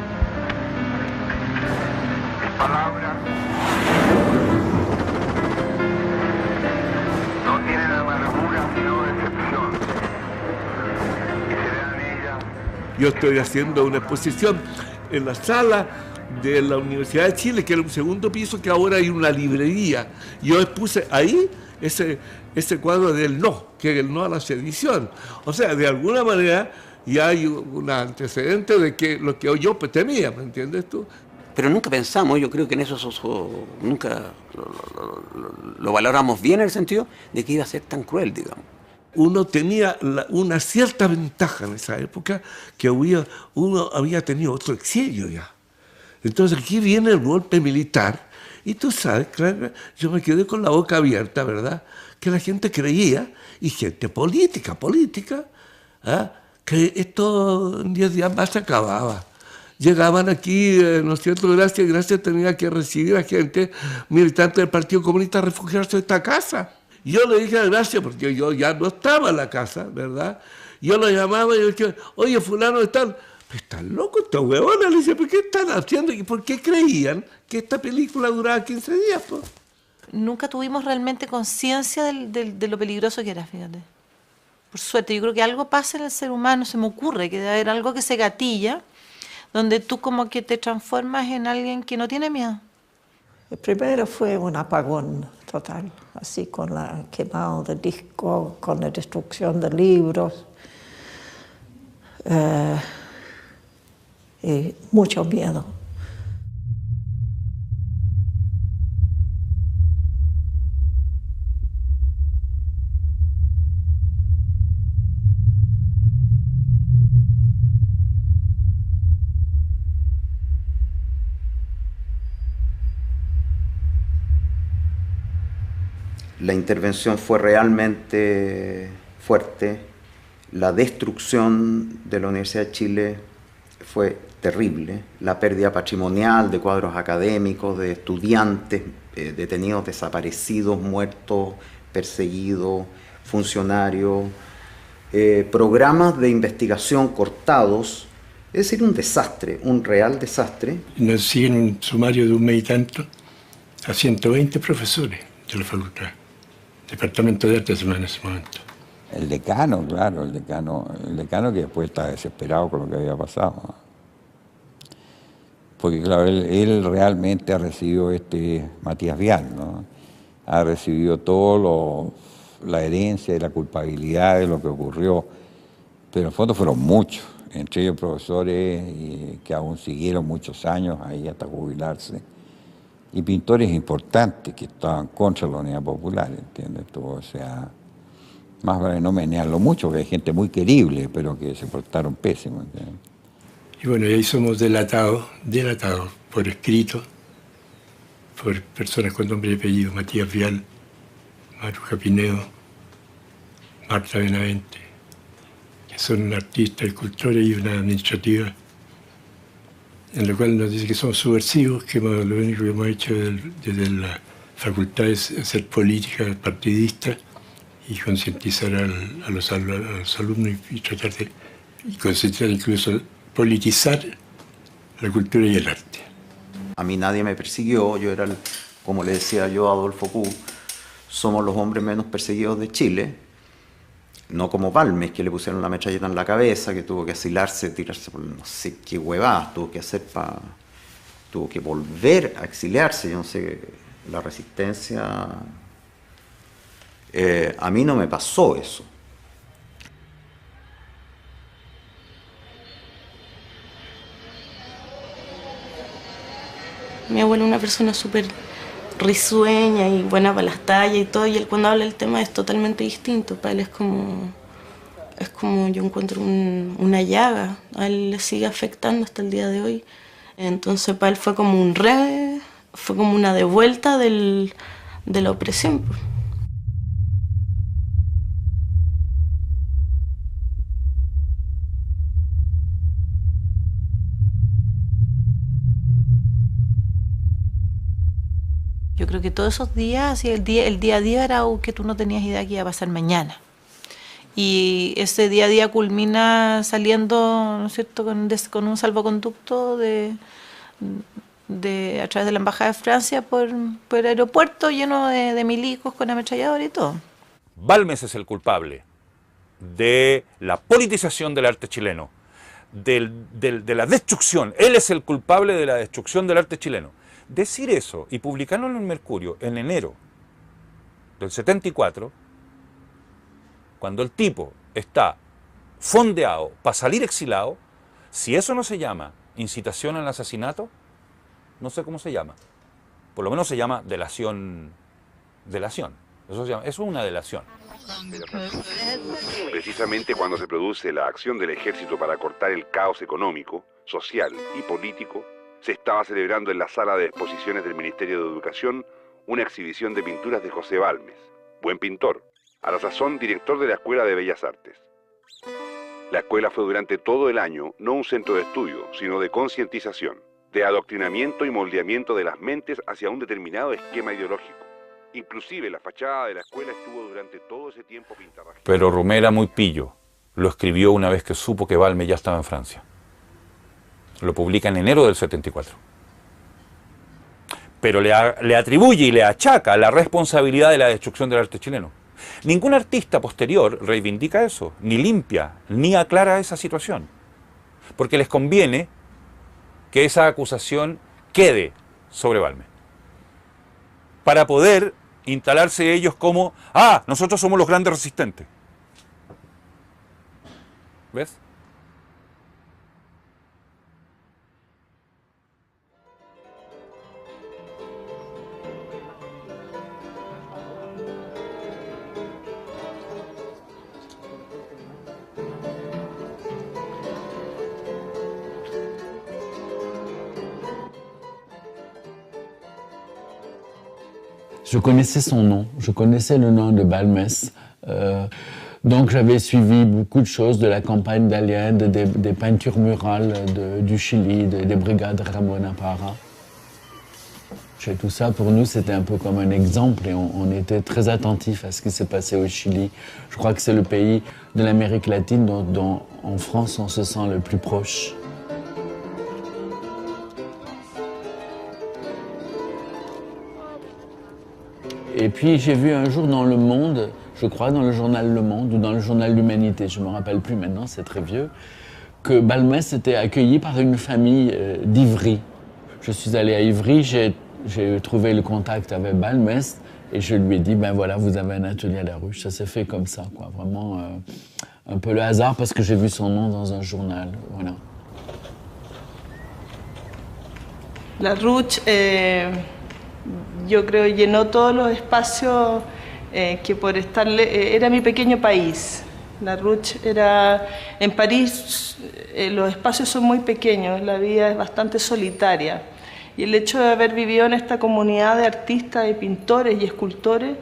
Palabras no tienen amargura sino decepción, y serán ellas. Yo estoy haciendo una exposición en la sala de la Universidad de Chile, que era un segundo piso, que ahora hay una librería. Yo expuse ahí ese cuadro del no, que es el no a la sedición. O sea, de alguna manera ya hay un antecedente de que lo que yo temía, ¿me entiendes tú? Pero nunca pensamos, yo creo que en eso nunca lo valoramos bien en el sentido de que iba a ser tan cruel, digamos. Uno tenía una cierta ventaja en esa época, que uno había tenido otro exilio ya. Entonces aquí viene el golpe militar, y tú sabes, claro, yo me quedé con la boca abierta, ¿verdad? Que la gente creía, y gente política, que esto en 10 días más se acababa. Llegaban aquí, ¿no es cierto? Gracias tenía que recibir a gente militante del Partido Comunista a refugiarse en esta casa. Yo le dije a Gracia, porque yo ya no estaba en la casa, ¿verdad? Yo lo llamaba y yo decía, oye, fulano, ¿están locos estos huevones? Le decía, ¿pero qué están haciendo? ¿Y por qué creían que esta película duraba 15 días? Pues? Nunca tuvimos realmente conciencia de lo peligroso que era, fíjate. Por suerte, yo creo que algo pasa en el ser humano, se me ocurre que debe haber algo que se gatilla, donde tú como que te transformas en alguien que no tiene miedo. El primero fue un apagón total, así con la quemado de discos, con la destrucción de libros, y mucho miedo. La intervención fue realmente fuerte. La destrucción de la Universidad de Chile fue terrible. La pérdida patrimonial de cuadros académicos, de estudiantes, detenidos, desaparecidos, muertos, perseguidos, funcionarios, programas de investigación cortados. Es decir, un desastre, un real desastre. Nos siguen un sumario de un mes y tanto a 120 profesores de la facultad. Departamento de Artes en ese momento. El decano, claro, el decano que después está desesperado con lo que había pasado. Porque claro, él realmente ha recibido Matías Vial, ¿no? Ha recibido todo la herencia y la culpabilidad de lo que ocurrió, pero en el fondo fueron muchos, entre ellos profesores que aún siguieron muchos años ahí hasta jubilarse, y pintores importantes que estaban contra la Unidad Popular, ¿entiendes? O sea, más vale no menearlo mucho, porque hay gente muy querible, pero que se portaron pésimo, ¿entiendes? Y bueno, y ahí somos delatados por escrito, por personas con nombre y apellido: Matías Vial, Maruja Pinedo, Marta Benavente, que son una artista, escultores y una administrativa, en lo cual nos dice que somos subversivos, que lo único que hemos hecho desde la facultad es hacer política partidista y concientizar a los alumnos y tratar de concentrar, incluso politizar la cultura y el arte. A mí nadie me persiguió, yo era, como le decía yo a Adolfo Q, somos los hombres menos perseguidos de Chile, no como Balmes, que le pusieron la metralleta en la cabeza, que tuvo que asilarse, tirarse por no sé qué huevadas tuvo que hacer tuvo que volver a exiliarse, yo no sé, la resistencia. A mí no me pasó eso. Mi abuelo es una persona súper risueña y buena para las tallas y todo, y él cuando habla del tema es totalmente distinto. Para él es como yo encuentro una llaga, a él le sigue afectando hasta el día de hoy. Entonces para él fue como fue como una devuelta de la opresión. Yo creo que todos esos días, así el día a día era algo que tú no tenías idea que iba a pasar mañana. Y ese día a día culmina saliendo, ¿no es cierto?, con un salvoconducto a través de la Embajada de Francia por el aeropuerto lleno de milicos con ametrallador y todo. Balmes es el culpable de la politización del arte chileno, de la destrucción. Él es el culpable de la destrucción del arte chileno. Decir eso y publicarlo en el Mercurio en enero del 74, cuando el tipo está fondeado para salir exilado, si eso no se llama incitación al asesinato, no sé cómo se llama. Por lo menos se llama delación. Eso es una delación. Precisamente cuando se produce la acción del ejército para cortar el caos económico, social y político, se estaba celebrando en la sala de exposiciones del Ministerio de Educación una exhibición de pinturas de José Balmes, buen pintor, a la sazón director de la Escuela de Bellas Artes. La escuela fue durante todo el año no un centro de estudio, sino de concientización, de adoctrinamiento y moldeamiento de las mentes hacia un determinado esquema ideológico. Inclusive la fachada de la escuela estuvo durante todo ese tiempo pintarrajeada. Pero Rumé era muy pillo. Lo escribió una vez que supo que Balmes ya estaba en Francia. Lo publica en enero del 74. Pero le atribuye y le achaca la responsabilidad de la destrucción del arte chileno. Ningún artista posterior reivindica eso, ni limpia, ni aclara esa situación. Porque les conviene que esa acusación quede sobre Balmes. Para poder instalarse ellos como, nosotros somos los grandes resistentes. ¿Ves? je connaissais son nom, je connaissais le nom de Balmes. Donc j'avais suivi beaucoup de choses de la campagne d'Allende, des peintures murales du Chili, des brigades Ramona Parra. Tout ça, pour nous, c'était un peu comme un exemple et on était très attentifs à ce qui s'est passé au Chili. Je crois que c'est le pays de l'Amérique latine dont en France on se sent le plus proche. Et puis j'ai vu un jour dans Le Monde, je crois dans le journal Le Monde ou dans le journal L'Humanité, je ne me rappelle plus maintenant, c'est très vieux, que Balmes était accueilli par une famille d'Ivry. Je suis allé à Ivry, j'ai trouvé le contact avec Balmes et je lui ai dit, ben voilà, vous avez un atelier à la ruche. Ça s'est fait comme ça, quoi. Vraiment un peu le hasard parce que j'ai vu son nom dans un journal. Voilà. La Ruche, yo creo, llenó todos los espacios que por estar... era mi pequeño país. La Ruche era... En París los espacios son muy pequeños, la vida es bastante solitaria. Y el hecho de haber vivido en esta comunidad de artistas, de pintores y escultores,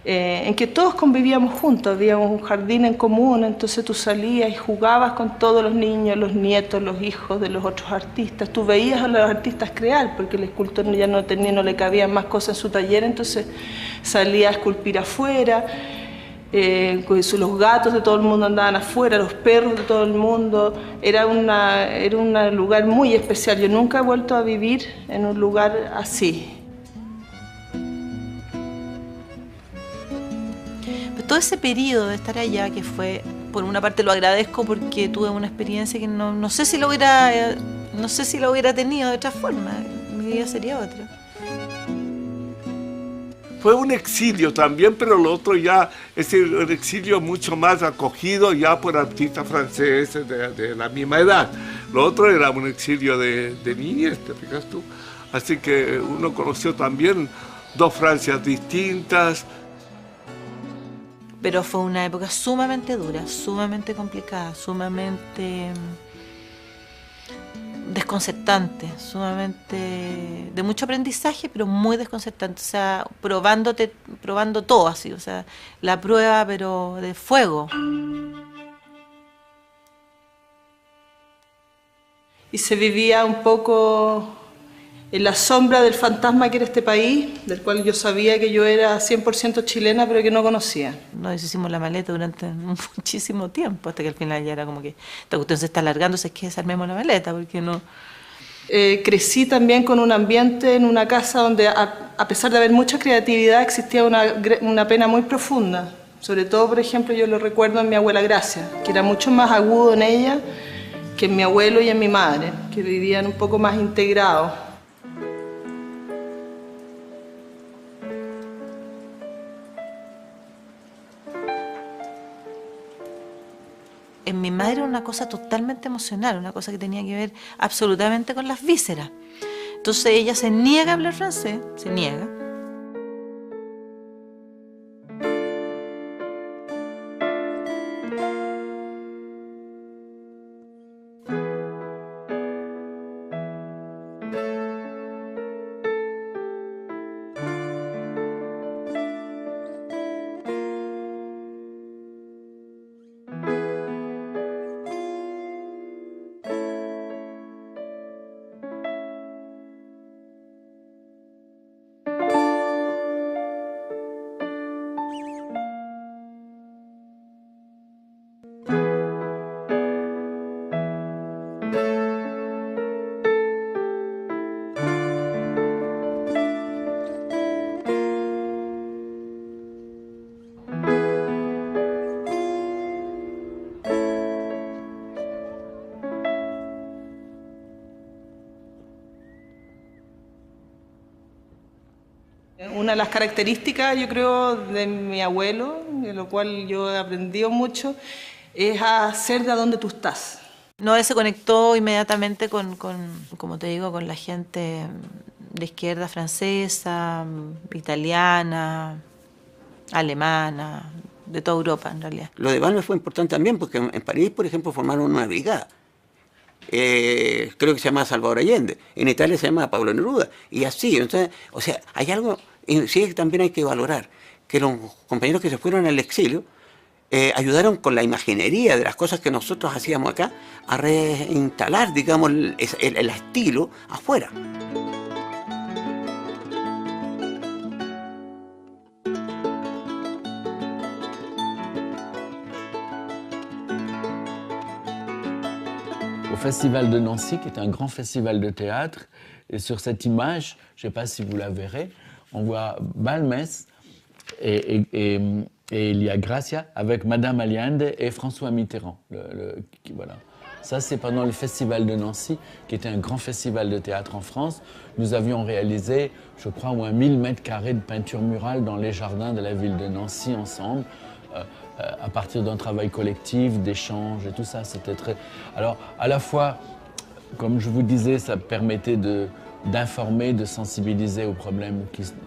en que todos convivíamos juntos, había un jardín en común, entonces tú salías y jugabas con todos los niños, los nietos, los hijos de los otros artistas. Tú veías a los artistas crear, porque el escultor ya no le cabían más cosas en su taller, entonces salía a esculpir afuera. Los gatos de todo el mundo andaban afuera, los perros de todo el mundo. Era un lugar muy especial. Yo nunca he vuelto a vivir en un lugar así. Todo ese periodo de estar allá, que fue, por una parte lo agradezco porque tuve una experiencia que no sé si lo hubiera tenido de otra forma, mi vida sería otra. Fue un exilio también, pero lo otro ya es un exilio mucho más acogido ya por artistas franceses de la misma edad. Lo otro era un exilio de niñez, ¿te fijas tú? Así que uno conoció también dos Francias distintas. Pero fue una época sumamente dura, sumamente complicada, sumamente desconcertante, sumamente de mucho aprendizaje, pero muy desconcertante, o sea, probando todo así, o sea, la prueba pero de fuego. Y se vivía un poco en la sombra del fantasma que era este país, del cual yo sabía que yo era 100% chilena, pero que no conocía. Nos hicimos la maleta durante muchísimo tiempo, hasta que al final ya era como que esta cuestión se está alargando, es que desarmemos la maleta, porque no... Crecí también con un ambiente en una casa donde, a pesar de haber mucha creatividad, existía una pena muy profunda. Sobre todo, por ejemplo, yo lo recuerdo en mi abuela Gracia, que era mucho más agudo en ella que en mi abuelo y en mi madre, que vivían un poco más integrados. En mi madre era una cosa totalmente emocional, una cosa que tenía que ver absolutamente con las vísceras. Entonces ella se niega a hablar francés, se niega. Una de las características, yo creo, de mi abuelo, de lo cual yo he aprendido mucho, es a ser de donde tú estás. No, él se conectó inmediatamente con, como te digo, con la gente de izquierda francesa, italiana, alemana, de toda Europa en realidad. Lo de Balmes fue importante también porque en París, por ejemplo, formaron una brigada. Creo que se llama Salvador Allende. En Italia se llama Pablo Neruda. Y así, entonces, o sea, hay algo Y sí, también hay que valorar que los compañeros que se fueron al exilio ayudaron con la imaginería de las cosas que nosotros hacíamos acá a reinstalar, digamos, el estilo afuera. Au Festival de Nancy, qui est un grand festival de théâtre. Et sur cette image, je ne sais pas si vous la verrez, on voit Balmes et il y a Gracia avec Madame Allende et François Mitterrand. Voilà. Ça, c'est pendant le Festival de Nancy, qui était un grand festival de théâtre en France. Nous avions réalisé, je crois, au moins 1000 mètres carrés de peinture murale dans les jardins de la ville de Nancy ensemble. À partir d'un travail collectif, d'échanges et tout ça, c'était très... Alors, à la fois, comme je vous disais, ça permettait d'informer, de sensibiliser aux problèmes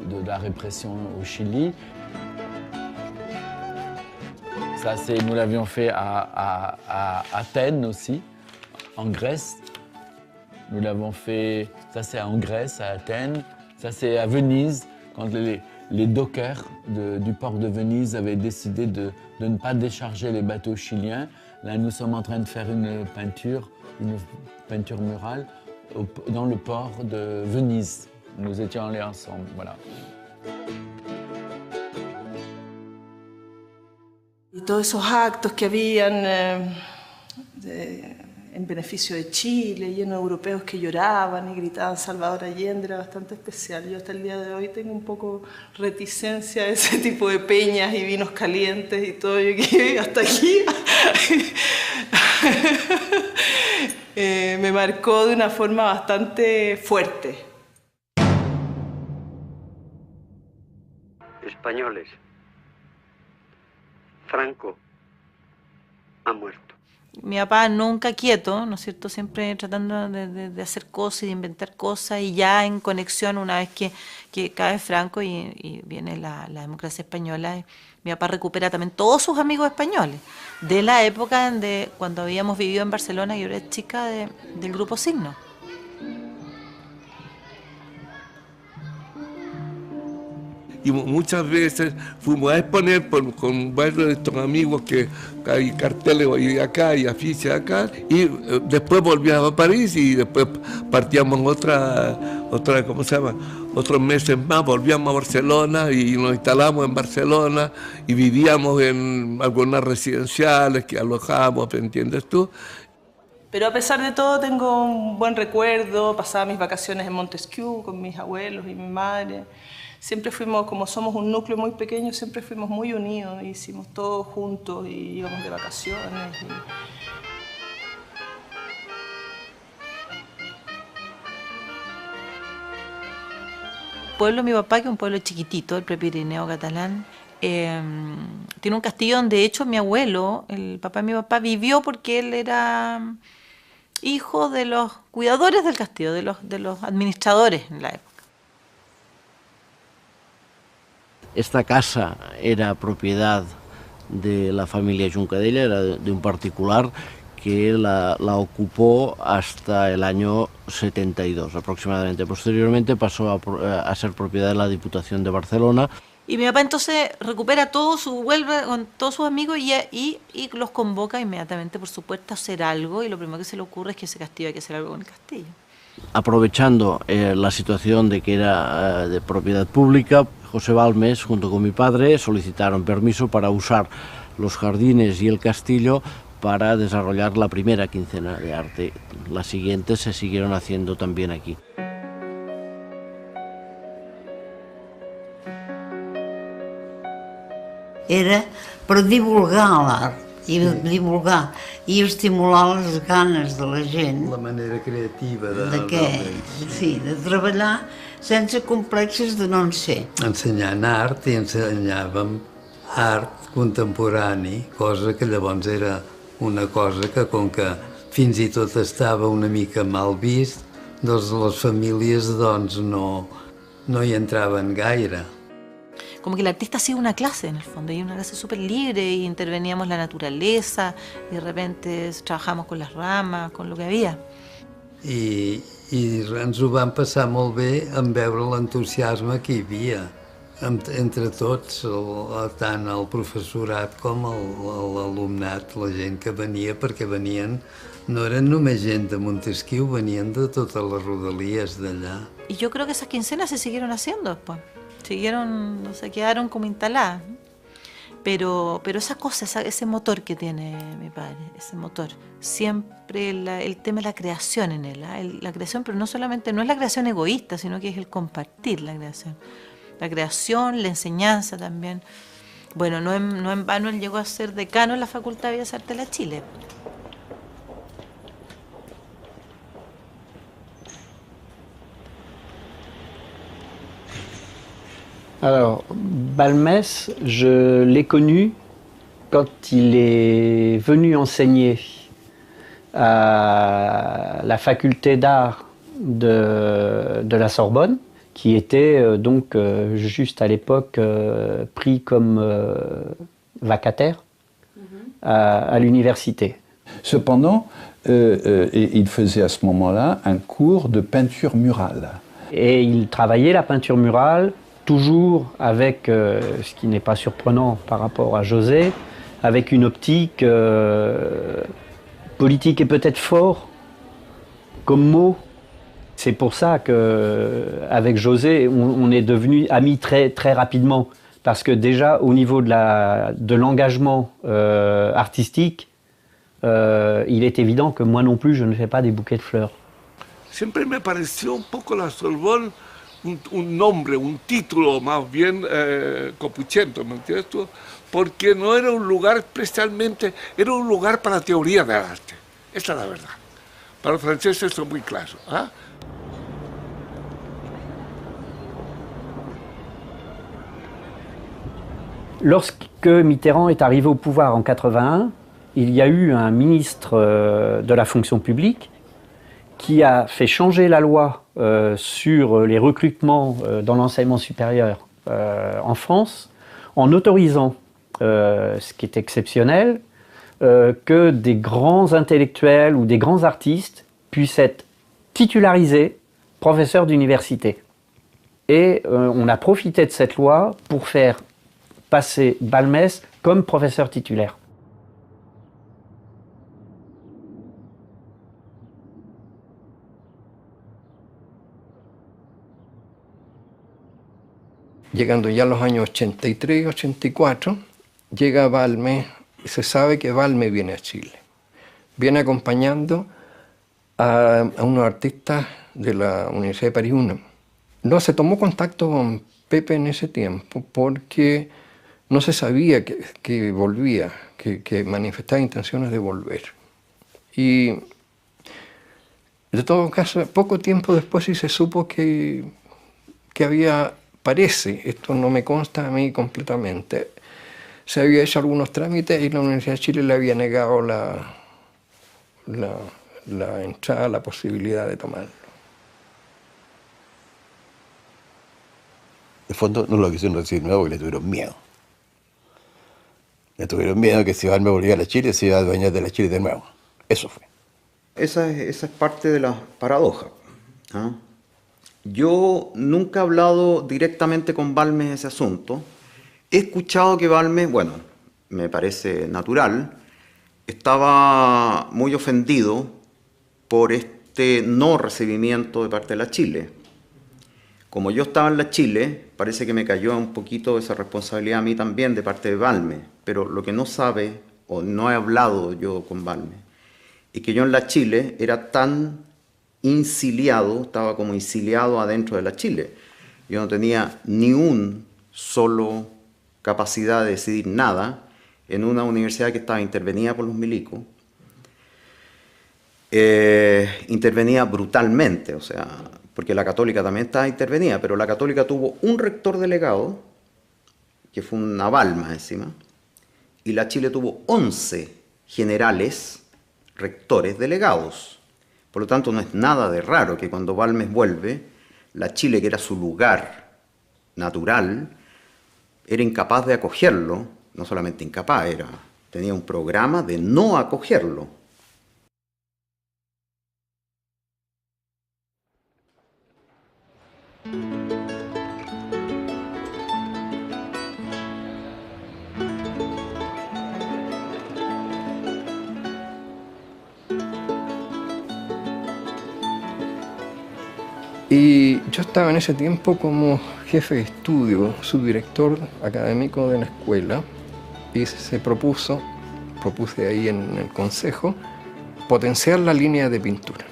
de la répression au Chili. Ça, nous l'avions fait à Athènes aussi, en Grèce. Nous l'avons fait, ça c'est en Grèce, à Athènes. Ça c'est à Venise, quand les dockers du port de Venise avaient décidé de ne pas décharger les bateaux chiliens. Là, nous sommes en train de faire une peinture murale dans le port de Venise. Nous étions allés ensemble, voilà. Y todos esos actos que habían en beneficio de Chile, llenos de europeos que lloraban y gritaban Salvador Allende, era bastante especial. Yo hasta el día de hoy tengo un poco reticencia a ese tipo de peñas y vinos calientes y todo. Yo que hasta aquí me marcó de una forma bastante fuerte. Españoles. Franco ha muerto. Mi papá nunca quieto, ¿no es cierto? Siempre tratando de hacer cosas y de inventar cosas, y ya en conexión una vez que cae Franco y viene la democracia española, mi papá recupera también todos sus amigos españoles de la época de cuando habíamos vivido en Barcelona, yo era chica del grupo Signo. Y muchas veces fuimos a exponer con varios de estos amigos que hay carteles y acá y afiches acá, y después volvíamos a París y después partíamos otra ¿cómo se llama? Otros meses más, volvíamos a Barcelona y nos instalamos en Barcelona y vivíamos en algunas residenciales que alojábamos, ¿entiendes tú? Pero a pesar de todo tengo un buen recuerdo, pasaba mis vacaciones en Montesquieu con mis abuelos y mi madre. Siempre fuimos, como somos un núcleo muy pequeño, siempre fuimos muy unidos, hicimos todo juntos y íbamos de vacaciones. El pueblo de mi papá, que es un pueblo chiquitito, el Prepirineo catalán, tiene un castillo donde de hecho mi abuelo, el papá de mi papá, vivió porque él era hijo de los cuidadores del castillo, de los administradores en la época. Esta casa era propiedad de la familia Juncadella, era de un particular que la ocupó hasta el año 72 aproximadamente. Posteriormente pasó a ser propiedad de la Diputación de Barcelona. Y mi papá entonces recupera todo, vuelve con todos sus amigos y los convoca inmediatamente, por supuesto, a hacer algo, y lo primero que se le ocurre es que ese castillo hay que hacer algo con el castillo. Aprovechando la situación de que era de propiedad pública, José Balmes, junto con mi padre, solicitaron permiso para usar los jardines y el castillo para desarrollar la primera quincena de arte. Las siguientes se siguieron haciendo también aquí. Era per divulgar l'art i estimular les ganes de la gent. La manera creativa de treballar sense complexes de no en ser. Ensenyant art, i ensenyàvem art contemporani, cosa que llavors era una cosa que, com que fins i tot estava una mica mal vist, doncs les famílies no hi entraven gaire. Como que el artista hacía una clase en el fondo, y una clase súper libre, y interveníamos la naturaleza, y de repente trabajamos con las ramas, con lo que había. I ens ho vam passar molt bé en veure l'entusiasme que hi havia. entre tots, tant el professorat com l'alumnat, la gent que venia, perquè venien, no eren només gent de Montesquieu, venien de totes les rodalies d'allà. Y yo creo que esas quincenas se siguieron haciendo después, se quedaron como instaladas, ¿no? Pero esa cosa, ese motor que tiene mi padre, ese motor, siempre el tema de la creación en él, la creación, pero no solamente, no es la creación egoísta, sino que es el compartir la creación. La creación, la enseñanza también. Bueno, no en vano él llegó a ser decano en la Facultad de Bellas Artes de la Chile. Alors, Balmès, je l'ai connu quand il est venu enseigner à la faculté d'art de la Sorbonne, qui était donc juste à l'époque pris comme vacataire à l'université. Cependant, il faisait à ce moment-là un cours de peinture murale. Et il travaillait la peinture murale, toujours avec, ce qui n'est pas surprenant par rapport à José, avec une optique politique et peut-être fort comme mot. C'est pour ça qu'avec José, on est devenus amis très, très rapidement. Parce que déjà, au niveau de l'engagement artistique, il est évident que moi non plus, je ne fais pas des bouquets de fleurs. Siempre me pareció un poco la Sorbonne un nombre, un título más bien copuchento, ¿me entiendes tú? Porque no era un lugar especialmente, era un lugar para teoría del arte. Esa es la verdad. Para los franceses eso es muy claro. ¿Ah? Lorsque Mitterrand est arrivé au pouvoir en 81, il y a eu un ministre de la fonction publique qui a fait changer la loi sur les recrutements dans l'enseignement supérieur en France, en autorisant, ce qui est exceptionnel, que des grands intellectuels ou des grands artistes puissent être titularisés professeurs d'université. Et on a profité de cette loi pour faire passer Balmès comme professeur titulaire. Llegando ya a los años 83, 84, llega Balmès y se sabe que Balmès viene a Chile. Viene acompañando a unos artistas de la Universidad de París I. No se tomó contacto con Pepe en ese tiempo porque no se sabía que volvía, que manifestaba intenciones de volver. Y de todo caso, poco tiempo después sí se supo que había, parece, esto no me consta a mí completamente, se había hecho algunos trámites y la Universidad de Chile le había negado la entrada, la posibilidad de tomarlo. De fondo no lo quisieron recibir nuevo porque le tuvieron miedo. Le tuvieron miedo que si Balmès volvía a la Chile, se iba a adueñar de la Chile de nuevo. Eso fue. Esa es parte de la paradoja. ¿Ah? Yo nunca he hablado directamente con Balmès de ese asunto. He escuchado que Balmès, bueno, me parece natural, estaba muy ofendido por este no recibimiento de parte de la Chile. Como yo estaba en la Chile, parece que me cayó un poquito esa responsabilidad a mí también de parte de Balmès, pero lo que no sabe, o no he hablado yo con Balmès, es que yo en la Chile era tan insiliado, estaba como insiliado adentro de la Chile. Yo no tenía ni un solo capacidad de decidir nada en una universidad que estaba intervenida por los milicos. Intervenía brutalmente, o sea, porque la Católica también estaba intervenida, pero la Católica tuvo un rector delegado, que fue una Balma encima, y la Chile tuvo 11 generales rectores delegados. Por lo tanto, no es nada de raro que cuando Balmès vuelve, la Chile, que era su lugar natural, era incapaz de acogerlo, no solamente incapaz, tenía un programa de no acogerlo. Y yo estaba en ese tiempo como jefe de estudio, subdirector académico de la escuela, y propuse ahí en el consejo, potenciar la línea de pintura.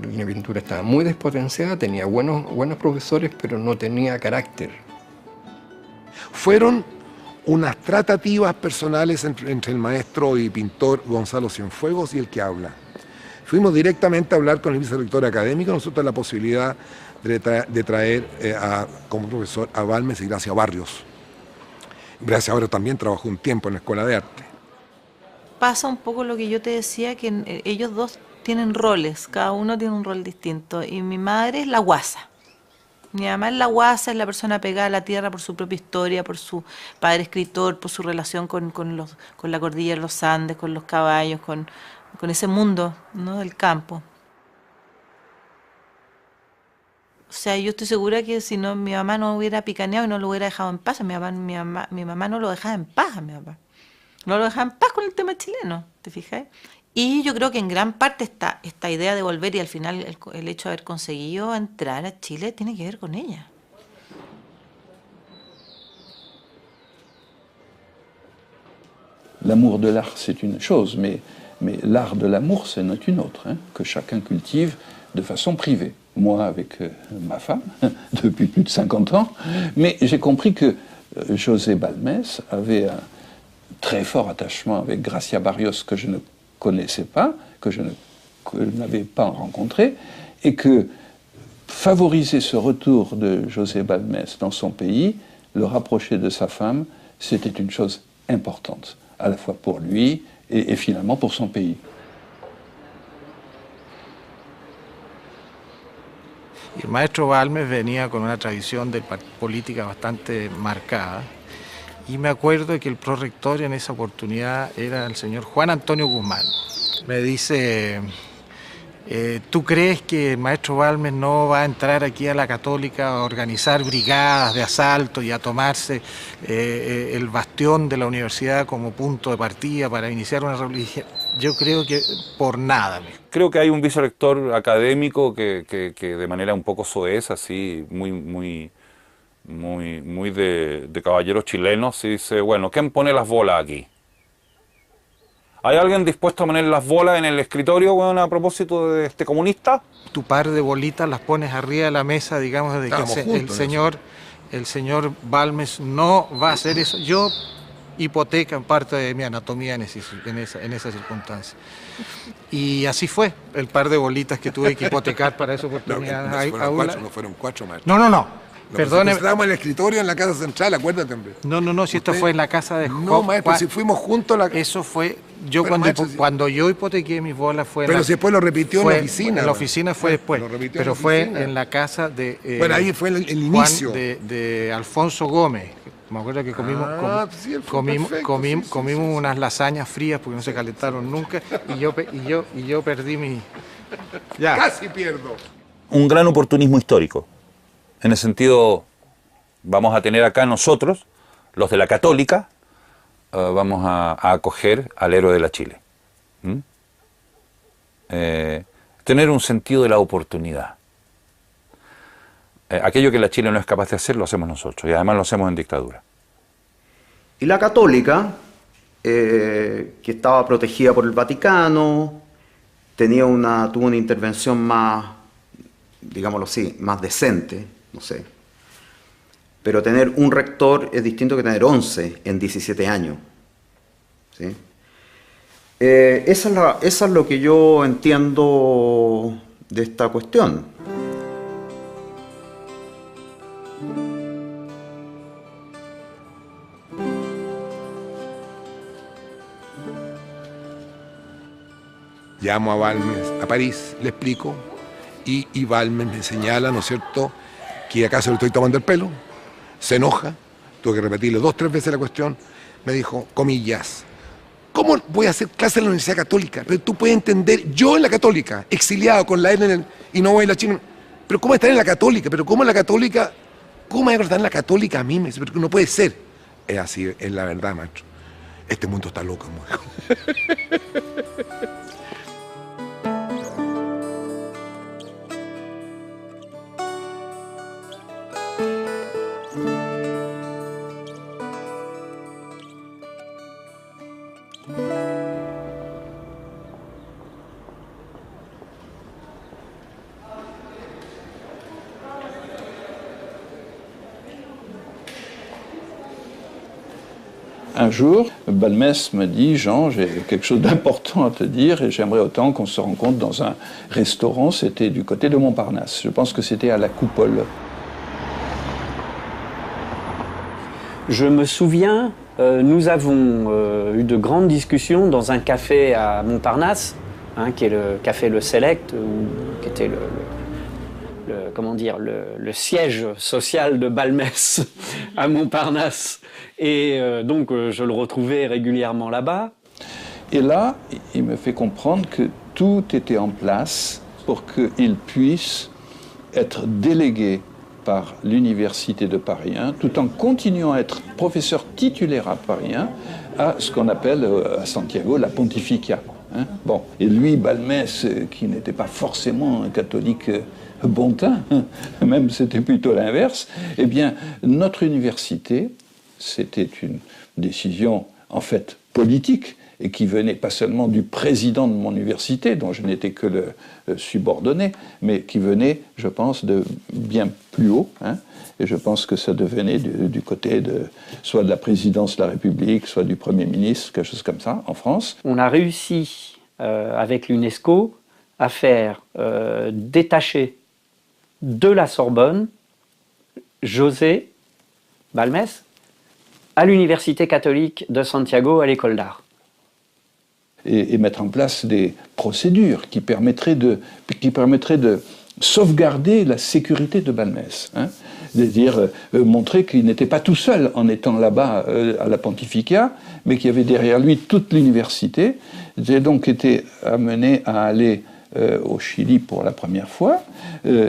La línea de pintura estaba muy despotenciada, tenía buenos profesores, pero no tenía carácter. Fueron unas tratativas personales entre el maestro y pintor Gonzalo Cienfuegos y el que habla. Fuimos directamente a hablar con el vicerrector académico, nosotros la posibilidad de traer como profesor a Balmes y Gracia Barrios. Gracia Barrios también trabajó un tiempo en la Escuela de Arte. Pasa un poco lo que yo te decía, que ellos dos tienen roles, cada uno tiene un rol distinto, y mi madre es la guasa. Mi mamá es la guasa, es la persona pegada a la tierra por su propia historia, por su padre escritor, por su relación con la cordillera de los Andes, con los caballos, con ese mundo, ¿no?, del campo. O sea, yo estoy segura que si no, mi mamá no hubiera picaneado y no lo hubiera dejado en paz. Mi mamá no lo dejaba en paz, mi papá. No lo dejaba en paz con el tema chileno, ¿te fijas? Y yo creo que en gran parte esta idea de volver y al final el hecho de haber conseguido entrar a Chile tiene que ver con ella. L'amour de l'art, c'est une chose, mais l'art de l'amour, c'en est une autre, hein, que chacun cultive de façon privée. Moi, avec ma femme, depuis plus de 50 ans, mais j'ai compris que José Balmes avait un très fort attachement avec Gracia Barrios, que je ne connaissais pas, que je n'avais pas rencontré, et que favoriser ce retour de José Balmes dans son pays, le rapprocher de sa femme, c'était une chose importante, à la fois pour lui et finalement pour son pays. El maestro Balmes venía con una tradición de política bastante marcada, y me acuerdo que el prorector en esa oportunidad era el señor Juan Antonio Guzmán. Me dice, ¿tú crees que el maestro Balmes no va a entrar aquí a la Católica a organizar brigadas de asalto y a tomarse el bastión de la universidad como punto de partida para iniciar una revolución? Yo creo que por nada. Creo que hay un vicerrector académico que de manera un poco soez, así, muy de caballeros chilenos, y dice, bueno, ¿quién pone las bolas aquí? ¿Hay alguien dispuesto a poner las bolas en el escritorio, bueno, a propósito de este comunista? Tu par de bolitas las pones arriba de la mesa, digamos, de que el señor Balmes no va a hacer eso. Yo hipoteca en parte de mi anatomía en esa circunstancia. Y así fue, el par de bolitas que tuve que hipotecar para esa oportunidad. No fueron cuatro, maestro. No. Perdóneme. Estábamos en el escritorio en la casa central, acuérdate, hombre. No, si esto fue en la casa de No, maestro, si fuimos juntos a la... Eso fue, cuando yo hipotequé mis bolas fue... Pero si después lo repitió en la oficina. En la oficina fue después, pero fue en la casa de... bueno, ahí fue el inicio. De Alfonso Gómez. Me acuerdo que comimos unas lasañas frías porque no se calentaron nunca, y yo perdí mi... Ya. Casi pierdo. Un gran oportunismo histórico. En el sentido, vamos a tener acá nosotros, los de la Católica, vamos a acoger al héroe de la Chile. Tener un sentido de la oportunidad. Aquello que la Chile no es capaz de hacer, lo hacemos nosotros, y además lo hacemos en dictadura. Y la Católica, que estaba protegida por el Vaticano, tuvo una intervención más, digámoslo así, más decente, no sé. Pero tener un rector es distinto que tener 11 en 17 años. ¿Sí? Eso es lo que yo entiendo de esta cuestión. Llamo a Balmes a París, le explico, y Balmes me señala, ¿no es cierto?, que acaso le estoy tomando el pelo, se enoja, tuve que repetirle 2 o 3 veces la cuestión, me dijo, comillas, ¿cómo voy a hacer clase en la Universidad Católica? Pero tú puedes entender, yo en la Católica, exiliado con la N y no voy a la China, pero ¿cómo estar en la Católica? Pero ¿cómo en la Católica? ¿Cómo voy a estar en la Católica a mí? Me dice, pero no puede ser. Es así, es la verdad, maestro. Este mundo está loco, mujer. Un jour, Balmès me dit « Jean, j'ai quelque chose d'important à te dire et j'aimerais autant qu'on se rencontre dans un restaurant. » C'était du côté de Montparnasse. Je pense que c'était à la Coupole. Je me souviens, nous avons eu de grandes discussions dans un café à Montparnasse, hein, qui est le café Le Select, qui était le siège social de Balmès à Montparnasse. Et donc je le retrouvais régulièrement là-bas. Et là, il me fait comprendre que tout était en place pour qu'il puisse être délégué par l'Université de Paris 1, tout en continuant à être professeur titulaire à Paris 1, à ce qu'on appelle à Santiago la Pontificia. Hein? Bon. Et lui, Balmès, qui n'était pas forcément un catholique bon teint, même c'était plutôt l'inverse, eh bien, notre université, c'était une décision en fait politique, et qui venait pas seulement du président de mon université, dont je n'étais que le subordonné, mais qui venait, je pense, de bien plus haut. Hein, et je pense que ça devenait du côté soit de la présidence de la République, soit du Premier ministre, quelque chose comme ça, en France. On a réussi, avec l'UNESCO, à faire détacher de la Sorbonne José Balmès à l'Université catholique de Santiago, à l'école d'art. Et mettre en place des procédures qui permettraient de sauvegarder la sécurité de Balmès. Hein, c'est-à-dire montrer qu'il n'était pas tout seul en étant là-bas à la Pontificia, mais qu'il y avait derrière lui toute l'université. J'ai donc été amené à aller au Chili pour la première fois,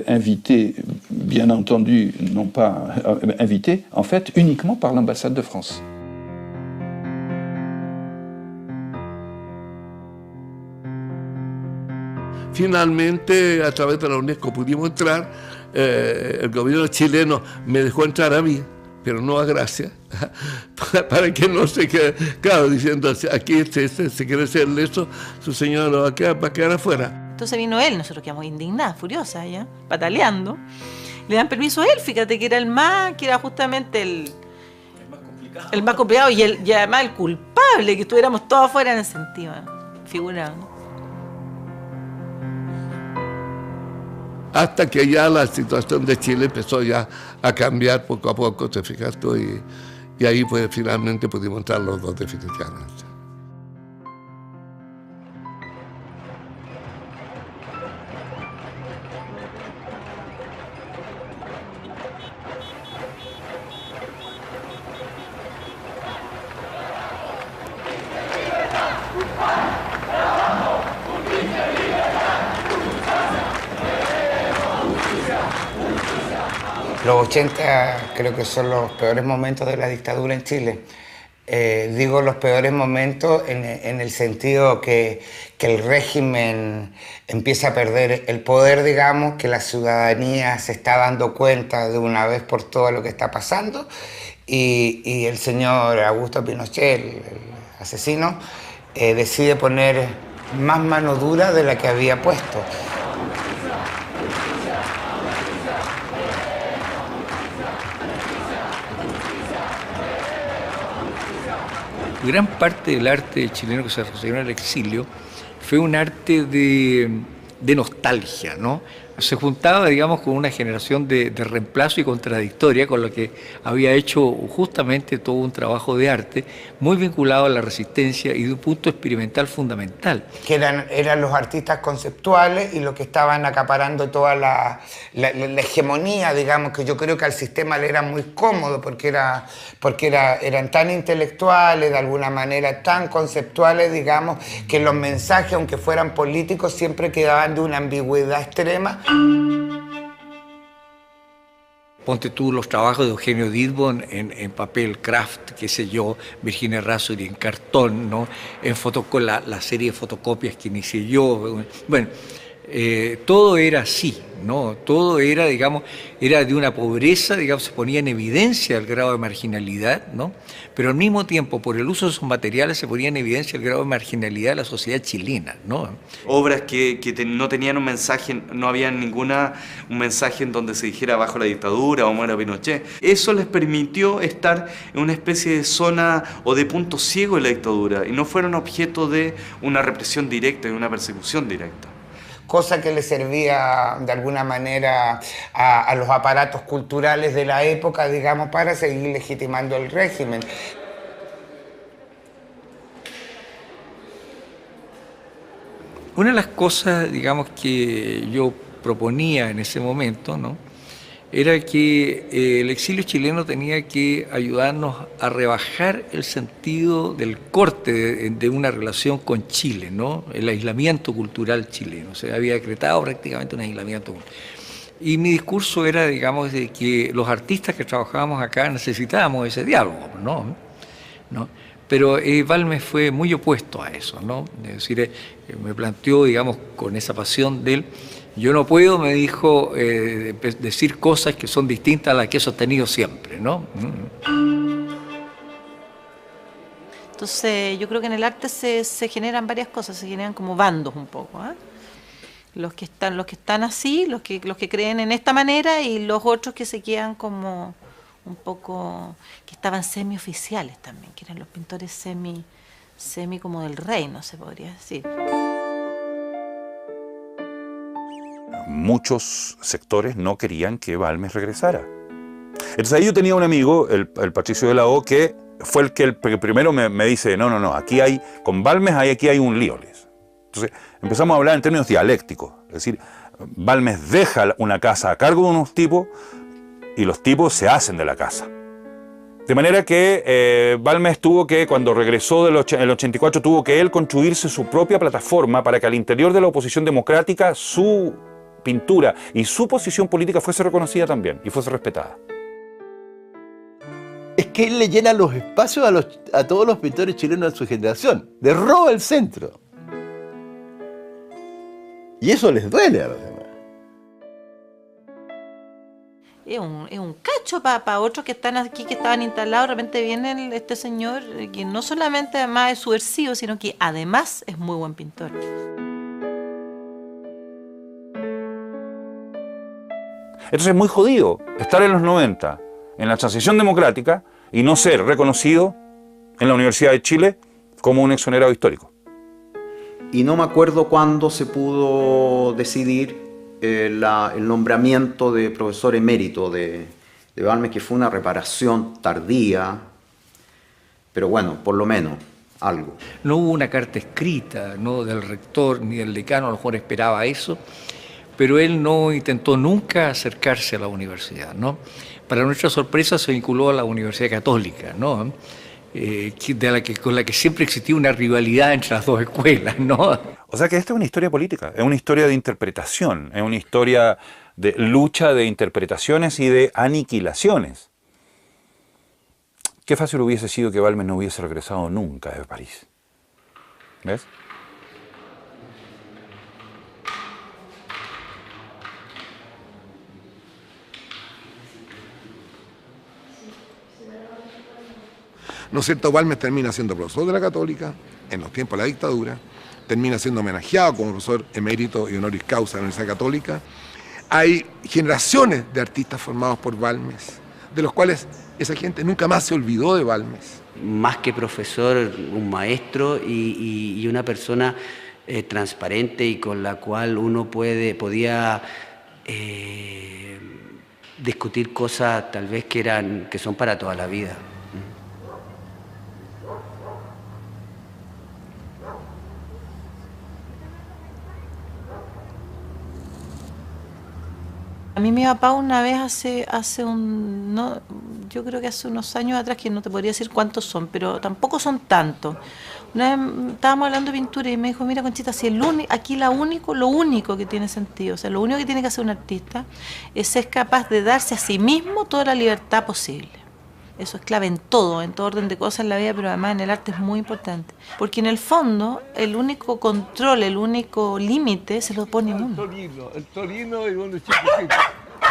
invité, bien entendu, non pas invité, en fait, uniquement par l'ambassade de France. Finalmente, a través de la UNESCO pudimos entrar, el gobierno chileno me dejó entrar a mí, pero no a Gracia, para que no se quede, claro, diciendo, aquí se quiere hacerle eso, su señor va a quedar afuera. Entonces vino él, nosotros quedamos indignadas, furiosas ya, pataleando. Le dan permiso a él, fíjate que era que era justamente el más complicado y además el culpable, que estuviéramos todos afuera en ese sentido, figurado, ¿no? Hasta que ya la situación de Chile empezó ya a cambiar poco a poco, te fijas tú, y ahí pues finalmente pudimos entrar los dos definitivamente. Los 80 creo que son los peores momentos de la dictadura en Chile. Digo los peores momentos en el sentido que el régimen empieza a perder el poder, digamos, que la ciudadanía se está dando cuenta de una vez por todas lo que está pasando y el señor Augusto Pinochet, el asesino, decide poner más mano dura de la que había puesto. Gran parte del arte chileno que se desarrolló en el exilio fue un arte de nostalgia, ¿no? Se juntaba, digamos, con una generación de reemplazo y contradictoria, con lo que había hecho justamente todo un trabajo de arte muy vinculado a la resistencia y de un punto experimental fundamental. Que eran los artistas conceptuales y los que estaban acaparando toda la hegemonía, digamos, que yo creo que al sistema le era muy cómodo porque eran tan intelectuales, de alguna manera tan conceptuales, digamos, que los mensajes, aunque fueran políticos, siempre quedaban de una ambigüedad extrema. Ponte tú los trabajos de Eugenio Didbon en papel craft, qué sé yo, Virginia Razzoli en cartón, ¿no? En la serie de fotocopias que inicié yo. Bueno, todo era así, ¿no? Todo era, digamos, era de una pobreza, digamos, se ponía en evidencia el grado de marginalidad, ¿no? Pero al mismo tiempo, por el uso de esos materiales, se ponía en evidencia el grado de marginalidad de la sociedad chilena, ¿no? Obras que no tenían un mensaje, no había un mensaje en donde se dijera bajo la dictadura o muera Pinochet. Eso les permitió estar en una especie de zona o de punto ciego de la dictadura y no fueron objeto de una represión directa y una persecución directa. Cosa que le servía de alguna manera a los aparatos culturales de la época, digamos, para seguir legitimando el régimen. Una de las cosas, digamos, que yo proponía en ese momento, ¿no?, era que el exilio chileno tenía que ayudarnos a rebajar el sentido del corte de una relación con Chile, ¿no?, el aislamiento cultural chileno. Se había decretado prácticamente un aislamiento cultural. Y mi discurso era, digamos, de que los artistas que trabajábamos acá necesitábamos ese diálogo, ¿no? Pero Balmes fue muy opuesto a eso, ¿no? Es decir, me planteó, digamos, con esa pasión de él, yo no puedo, me dijo, decir cosas que son distintas a las que he sostenido siempre, ¿no? Entonces, yo creo que en el arte se generan varias cosas, se generan como bandos un poco, ¿eh? Los que están así, los que creen en esta manera, y los otros que se quedan como un poco, que estaban semioficiales también, que eran los pintores semi como del reino, se podría decir. Muchos sectores no querían que Balmes regresara. Entonces ahí yo tenía un amigo, el Patricio de la O, que fue el que primero me dice, no, aquí hay, con Balmes aquí hay un lío. Entonces empezamos a hablar en términos dialécticos, es decir, Balmes deja una casa a cargo de unos tipos y los tipos se hacen de la casa. De manera que Balmes tuvo que, cuando regresó el 84, tuvo que él construirse su propia plataforma para que al interior de la oposición democrática su pintura y su posición política fuese reconocida también y fuese respetada. Es que él le llena los espacios a todos los pintores chilenos de su generación, les roba el centro. Y eso les duele a los demás. Es un cacho para otros que están aquí, que estaban instalados. De repente viene este señor que no solamente además es subversivo, sino que además es muy buen pintor. Entonces es muy jodido estar en los 90, en la transición democrática, y no ser reconocido en la Universidad de Chile como un exonerado histórico. Y no me acuerdo cuándo se pudo decidir el nombramiento de profesor emérito de Balmes, que fue una reparación tardía, pero bueno, por lo menos algo. No hubo una carta escrita, ¿no?, del rector ni del decano, a lo mejor esperaba eso, pero él no intentó nunca acercarse a la universidad, ¿no? Para nuestra sorpresa se vinculó a la Universidad Católica, ¿no?, con la que siempre existía una rivalidad entre las dos escuelas, ¿no? O sea que esta es una historia política, es una historia de interpretación, es una historia de lucha de interpretaciones y de aniquilaciones. Qué fácil hubiese sido que Balmes no hubiese regresado nunca de París. ¿Ves? ¿No es cierto? Balmes termina siendo profesor de la Católica en los tiempos de la dictadura, termina siendo homenajeado como profesor emérito y honoris causa de la Universidad Católica. Hay generaciones de artistas formados por Balmes, de los cuales esa gente nunca más se olvidó de Balmes. Más que profesor, un maestro y una persona transparente y con la cual uno podía discutir cosas tal vez que son para toda la vida. A mí mi papá una vez yo creo que hace unos años atrás, que no te podría decir cuántos son, pero tampoco son tantos. Una vez estábamos hablando de pintura y me dijo, mira, Conchita, si aquí lo único que tiene sentido, o sea, lo único que tiene que hacer un artista es ser capaz de darse a sí mismo toda la libertad posible. Eso es clave en todo orden de cosas en la vida, pero además en el arte es muy importante. Porque en el fondo, el único control, el único límite se lo pone uno. El torino y uno chiquitito.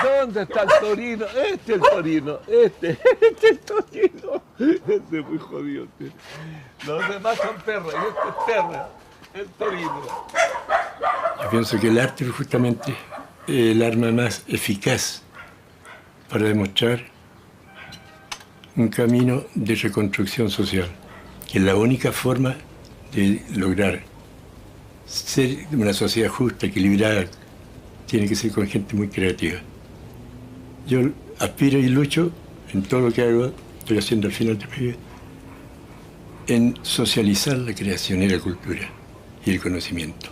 ¿Dónde está el torino? Este es el torino, este es el torino. Este es muy jodido. Los demás son perros, y este es perra, el torino. Yo pienso que el arte es justamente el arma más eficaz para demostrar un camino de reconstrucción social, que es la única forma de lograr ser una sociedad justa, equilibrada, tiene que ser con gente muy creativa. Yo aspiro y lucho en todo lo que hago, estoy haciendo al final de mi vida, en socializar la creación y la cultura y el conocimiento.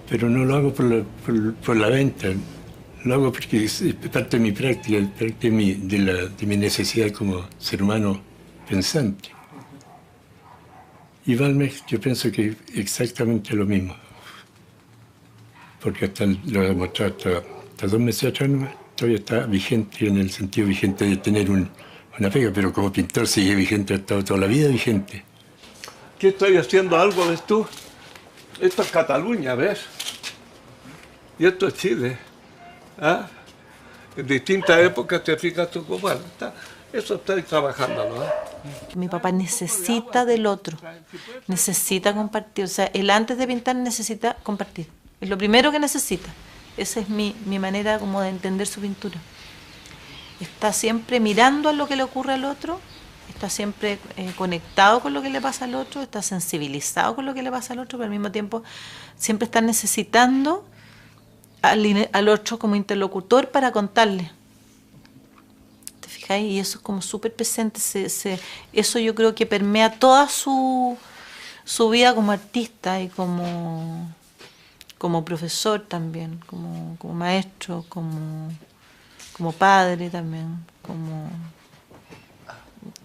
Pero no lo hago por la venta, lo hago porque es parte de mi práctica, es parte de mi necesidad como ser humano pensante. Y Balmes, yo pienso que es exactamente lo mismo. Porque lo he demostrado hasta 2 meses atrás, todavía está vigente, en el sentido vigente de tener una pega, pero como pintor sigue vigente, ha estado toda la vida vigente. ¿Qué estoy haciendo algo, ves tú? Esto es Cataluña, ¿ves? Y esto es Chile. ¿Ah? En distintas épocas te fijas tú cómo está. Eso estoy trabajándolo. ¿Eh? Mi papá necesita del otro, necesita compartir. O sea, él antes de pintar necesita compartir. Es lo primero que necesita. Esa es mi manera como de entender su pintura. Está siempre mirando a lo que le ocurre al otro, está siempre conectado con lo que le pasa al otro, está sensibilizado con lo que le pasa al otro, pero al mismo tiempo siempre está necesitando al otro como interlocutor para contarle. ¿Te fijáis? Y eso es como súper presente. Eso yo creo que permea toda su vida como artista y como profesor también, como maestro, como padre también,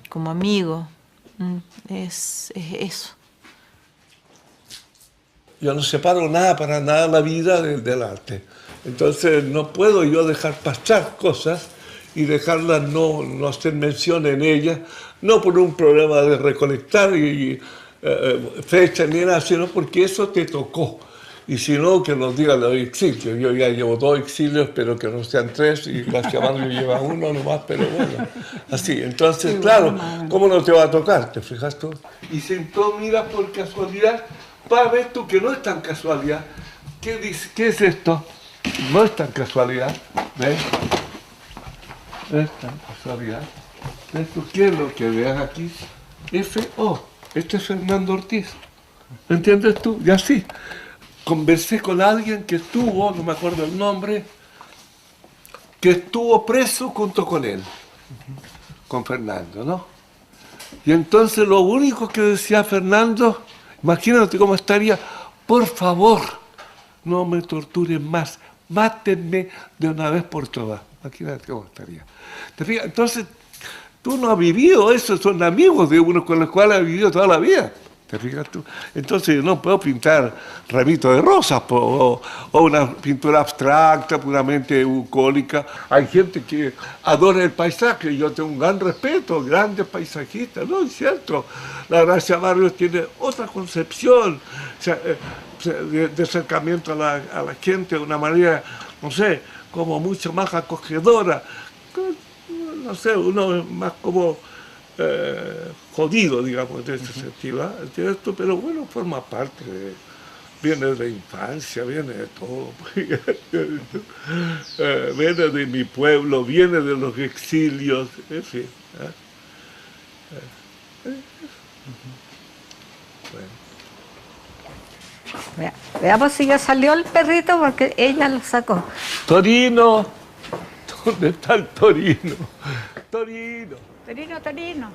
como amigo. Es eso. Yo no separo nada para nada la vida del arte. Entonces no puedo yo dejar pasar cosas y dejarlas no hacer mención en ellas, no por un problema de recolectar fecha ni nada, sino porque eso te tocó. Y si no, que nos digan los exilios. Yo ya llevo 2 exilios, pero que no sean 3, y García Barrio lleva 1 nomás, pero bueno, así. Entonces, sí, claro, bueno, ¿cómo no te va a tocar? ¿Te fijas tú? Y si tú miras por casualidad, vas a ver tú que no es tan casualidad. ¿Qué es esto? No es tan casualidad, ¿ves? No es tan casualidad. ¿Ves tú qué es lo que veas aquí? F.O. Este es Fernando Ortiz. ¿Me entiendes tú? Y así. Conversé con alguien que estuvo, no me acuerdo el nombre, que estuvo preso junto con él, con Fernando, ¿no? Y entonces lo único que decía Fernando, imagínate cómo estaría, por favor, no me torturen más, mátenme de una vez por todas. Imagínate cómo estaría. ¿Te fijas? Entonces, tú no has vivido eso, son amigos de uno con los cuales has vivido toda la vida. ¿Te fijas tú? Entonces yo no puedo pintar ramitos de rosas o una pintura abstracta, puramente bucólica. Hay gente que adora el paisaje, yo tengo un gran respeto, grandes paisajistas, ¿no? Es cierto. La Gracia Barrios tiene otra concepción de acercamiento a la gente de una manera, no sé, como mucho más acogedora. No sé, uno más como jodido, digamos, en ese sentido, ¿entiendes? Pero bueno, forma parte viene de la infancia, viene de todo, viene de mi pueblo, viene de los exilios, en fin. Bueno. Veamos si ya salió el perrito porque ella lo sacó. Torino, ¿dónde está el Torino? Torino. Torino, Torino.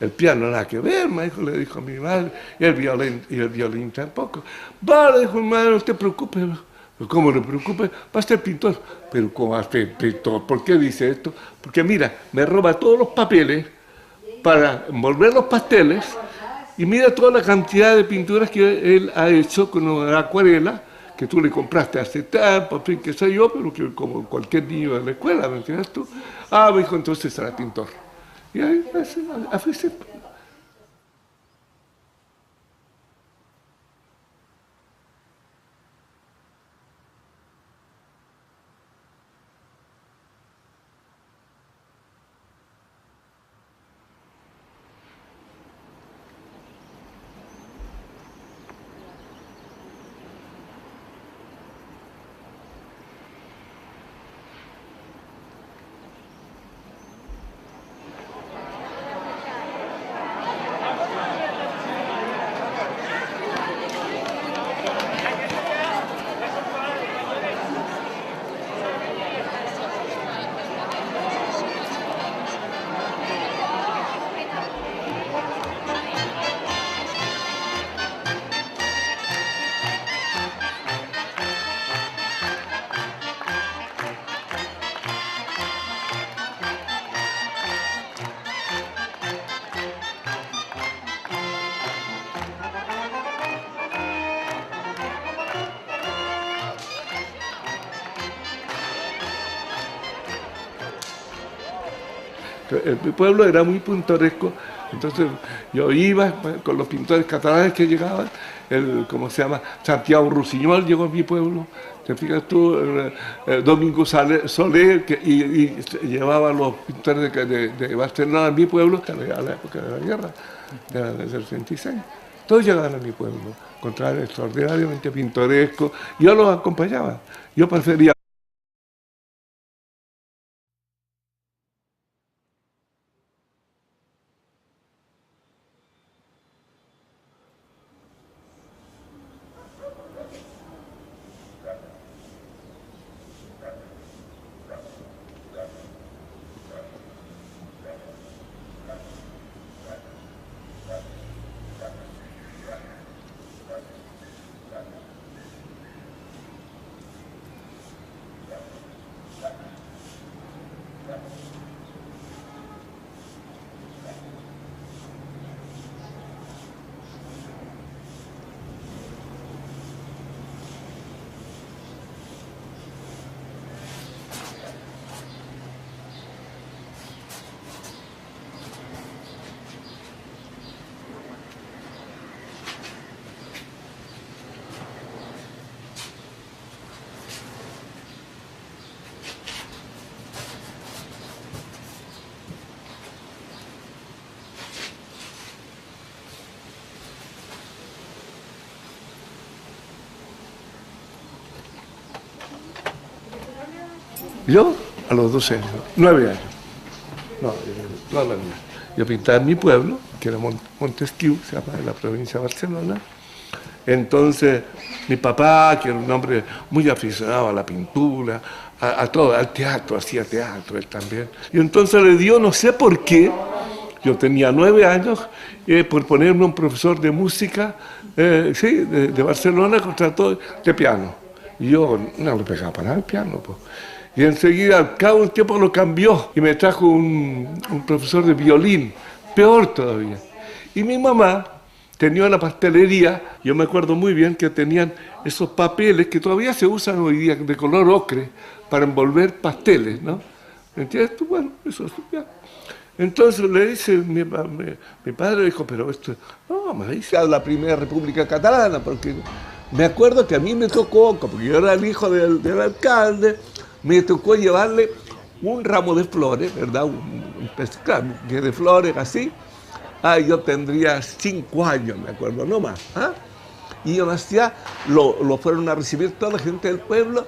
El piano nada que ver, maestro, le dijo a mi madre, y el violín tampoco. Vale, dijo mi madre, no te preocupes. ¿Cómo no te preocupes? Va a ser pintor. Pero ¿cómo va a ser pintor? ¿Por qué dice esto? Porque mira, me roba todos los papeles para envolver los pasteles y mira toda la cantidad de pinturas que él ha hecho con una acuarela que tú le compraste hace tiempo, en fin, qué sé yo, pero que como cualquier niño de la escuela, ¿me entiendes tú? Ah, me dijo, entonces será pintor. Y ahí, así se... Mi pueblo era muy pintoresco, entonces yo iba con los pintores catalanes que llegaban, ¿cómo se llama? Santiago Rusiñol llegó a mi pueblo, te fijas tú, Domingo Soler, y llevaba a los pintores de Barcelona a mi pueblo a la época de la guerra, desde el 66. Todos llegaban a mi pueblo, encontraban extraordinariamente pintoresco, yo los acompañaba, yo prefería. Yo, a los 12 años, 9 años, no, toda la vida. Yo pintaba en mi pueblo, que era Montesquieu, se llama, en la provincia de Barcelona. Entonces, mi papá, que era un hombre muy aficionado a la pintura, a todo, al teatro, hacía teatro él también. Y entonces le dio, no sé por qué, yo tenía 9 años, por ponerme un profesor de música, sí, de Barcelona, contrató de piano. Y yo no le pegaba para nada el piano, pues. Y enseguida, al cabo de un tiempo, lo cambió y me trajo un profesor de violín, peor todavía. Y mi mamá tenía una pastelería, yo me acuerdo muy bien que tenían esos papeles que todavía se usan hoy día, de color ocre, para envolver pasteles, ¿no? ¿Me entiendes? Bueno, eso ya. Entonces le dice, mi padre dijo, pero esto, no, me dice, a la primera República Catalana, porque me acuerdo que a mí me tocó, como yo era el hijo del alcalde, me tocó llevarle un ramo de flores, ¿verdad? Un pescado de flores así. Yo tendría 5 años, me acuerdo, no más. Y yo nacía, lo fueron a recibir toda la gente del pueblo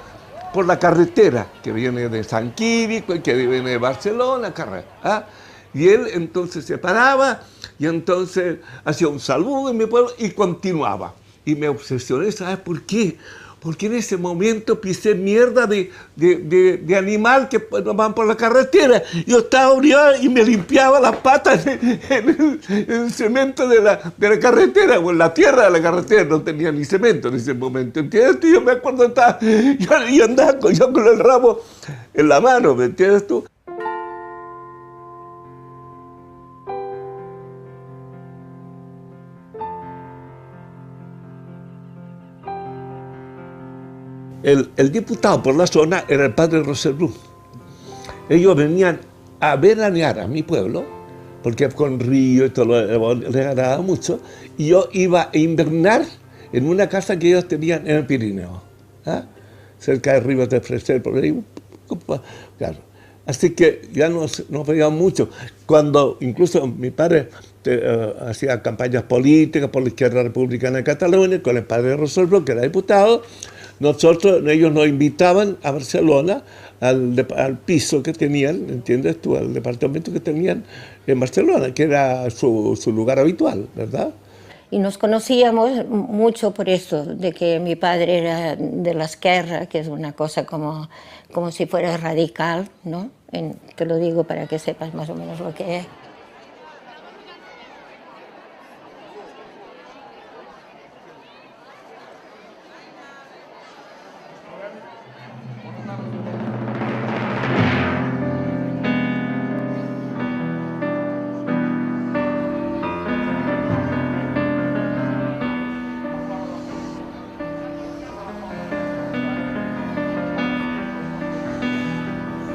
por la carretera, que viene de San Quírico, que viene de Barcelona, carrera. Y él entonces se paraba y entonces hacía un saludo en mi pueblo y continuaba. Y me obsesioné, ¿sabes por qué? porque en ese momento pisé mierda de animal que van por la carretera. Yo estaba obligado y me limpiaba las patas en el cemento de la carretera, o en la tierra de la carretera. No tenía ni cemento en ese momento, ¿entiendes? Yo me acuerdo, yo andaba con el rabo en la mano, ¿me entiendes tú? El diputado por la zona era el padre Roselbrum. Ellos venían a veranear a mi pueblo, porque con río y todo les agradaba mucho, y yo iba a invernar en una casa que ellos tenían en el Pirineo, ¿eh? Cerca de Rivas de Freser, por ahí. Claro. Así que ya nos veíamos mucho. Cuando incluso mi padre hacía campañas políticas por la izquierda republicana de Cataluña, con el padre Roselbrum, que era diputado, ellos nos invitaban a Barcelona, al piso que tenían, ¿entiendes tú?, al departamento que tenían en Barcelona, que era su lugar habitual, ¿verdad? Y nos conocíamos mucho por eso, de que mi padre era de la izquierda, que es una cosa como si fuera radical, ¿no? Te lo digo para que sepas más o menos lo que es.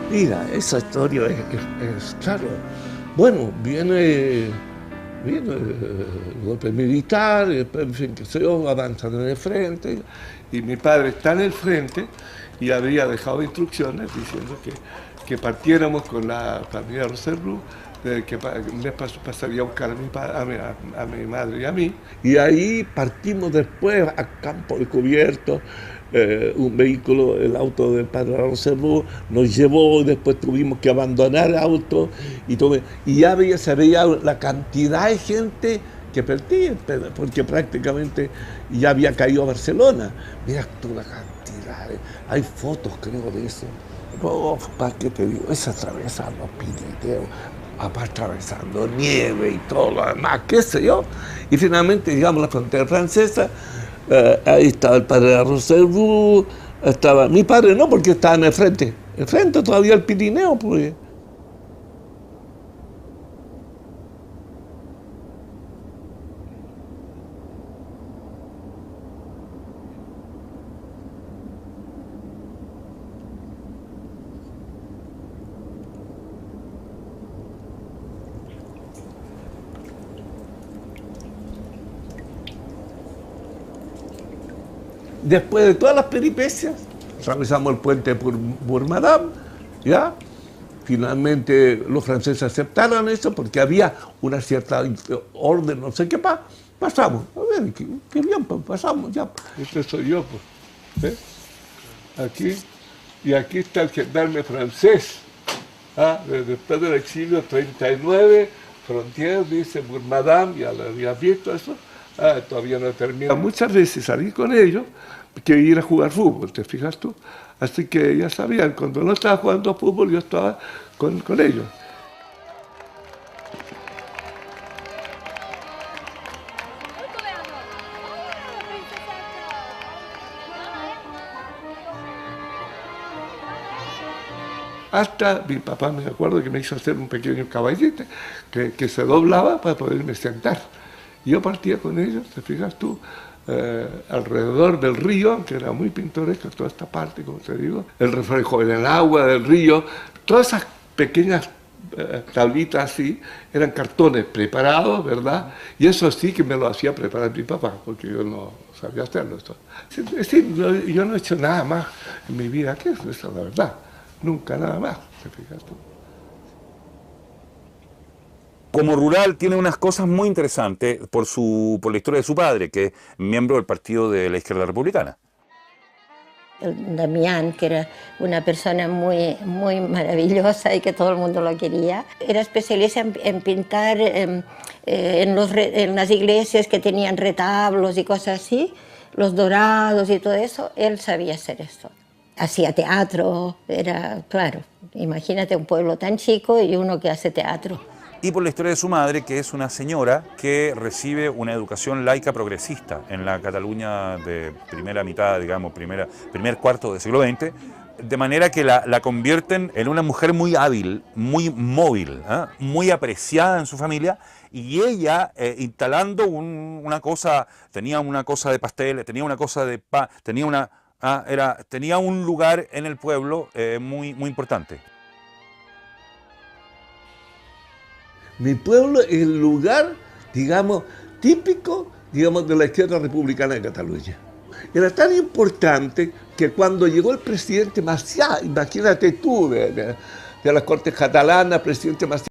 Mira, esa historia es claro. Bueno, viene el golpe militar, en fin, que se avanzan en el frente, y mi padre está en el frente y había dejado instrucciones diciendo que partiéramos con la familia Roselbrum, que les pasaría a buscar a mi madre y a mí. Y ahí partimos después a campo descubierto. Un vehículo, el auto del padre Roselbrum, nos llevó, y después tuvimos que abandonar el auto, y ya se veía la cantidad de gente que perdía, porque prácticamente ya había caído a Barcelona. Mira tú la cantidad, hay fotos creo de eso. No, ¿para qué te digo? Es atravesando Pirineos, atravesando nieve y todo lo demás, qué sé yo. Y finalmente llegamos a la frontera francesa. Ahí estaba el padre Roselbrum, estaba mi padre, no, porque estaba en el frente todavía el Pirineo, pues. Después de todas las peripecias, atravesamos el puente por Bourg-Madame, ¿ya? Finalmente los franceses aceptaron eso porque había una cierta orden, no sé qué pasa. Pasamos, a ver, qué bien, pues pasamos ya. Este soy yo, pues. Aquí, y aquí está el gendarme francés, después del exilio 39, Frontier, dice Bourg-Madame, ya lo había visto eso. Todavía no he terminado. Muchas veces salí con ellos que ir a jugar fútbol, ¿te fijas tú? Así que ya sabían, cuando no estaba jugando fútbol yo estaba con ellos. Hasta mi papá, me acuerdo que me hizo hacer un pequeño caballete que se doblaba para poderme sentar. Yo partía con ellos, te fijas tú, alrededor del río, que era muy pintoresco toda esta parte, como te digo, el reflejo en el agua del río, todas esas pequeñas tablitas así, eran cartones preparados, ¿verdad? Y eso sí que me lo hacía preparar mi papá, porque yo no sabía hacerlo. Sí, yo no he hecho nada más en mi vida que eso, esa es la verdad. Nunca nada más, te fijas tú. Como rural tiene unas cosas muy interesantes por la historia de su padre, que es miembro del Partido de la Izquierda Republicana. Damián, que era una persona muy maravillosa y que todo el mundo lo quería, era especialista en pintar en las iglesias que tenían retablos y cosas así, los Dorados y todo eso, él sabía hacer esto. Hacía teatro, era, claro, imagínate un pueblo tan chico y uno que hace teatro. Y por la historia de su madre, que es una señora que recibe una educación laica progresista en la Cataluña de primera mitad, digamos, primer cuarto del siglo XX, de manera que la convierten en una mujer muy hábil, muy móvil, muy apreciada en su familia, y ella instalando una cosa, tenía una cosa de pasteles, tenía una cosa de pan, tenía un lugar en el pueblo muy importante. Mi pueblo es el lugar, digamos, típico, digamos, de la izquierda republicana de Cataluña. Era tan importante que cuando llegó el presidente Macià, imagínate tú, de las Cortes catalanas, presidente Macià,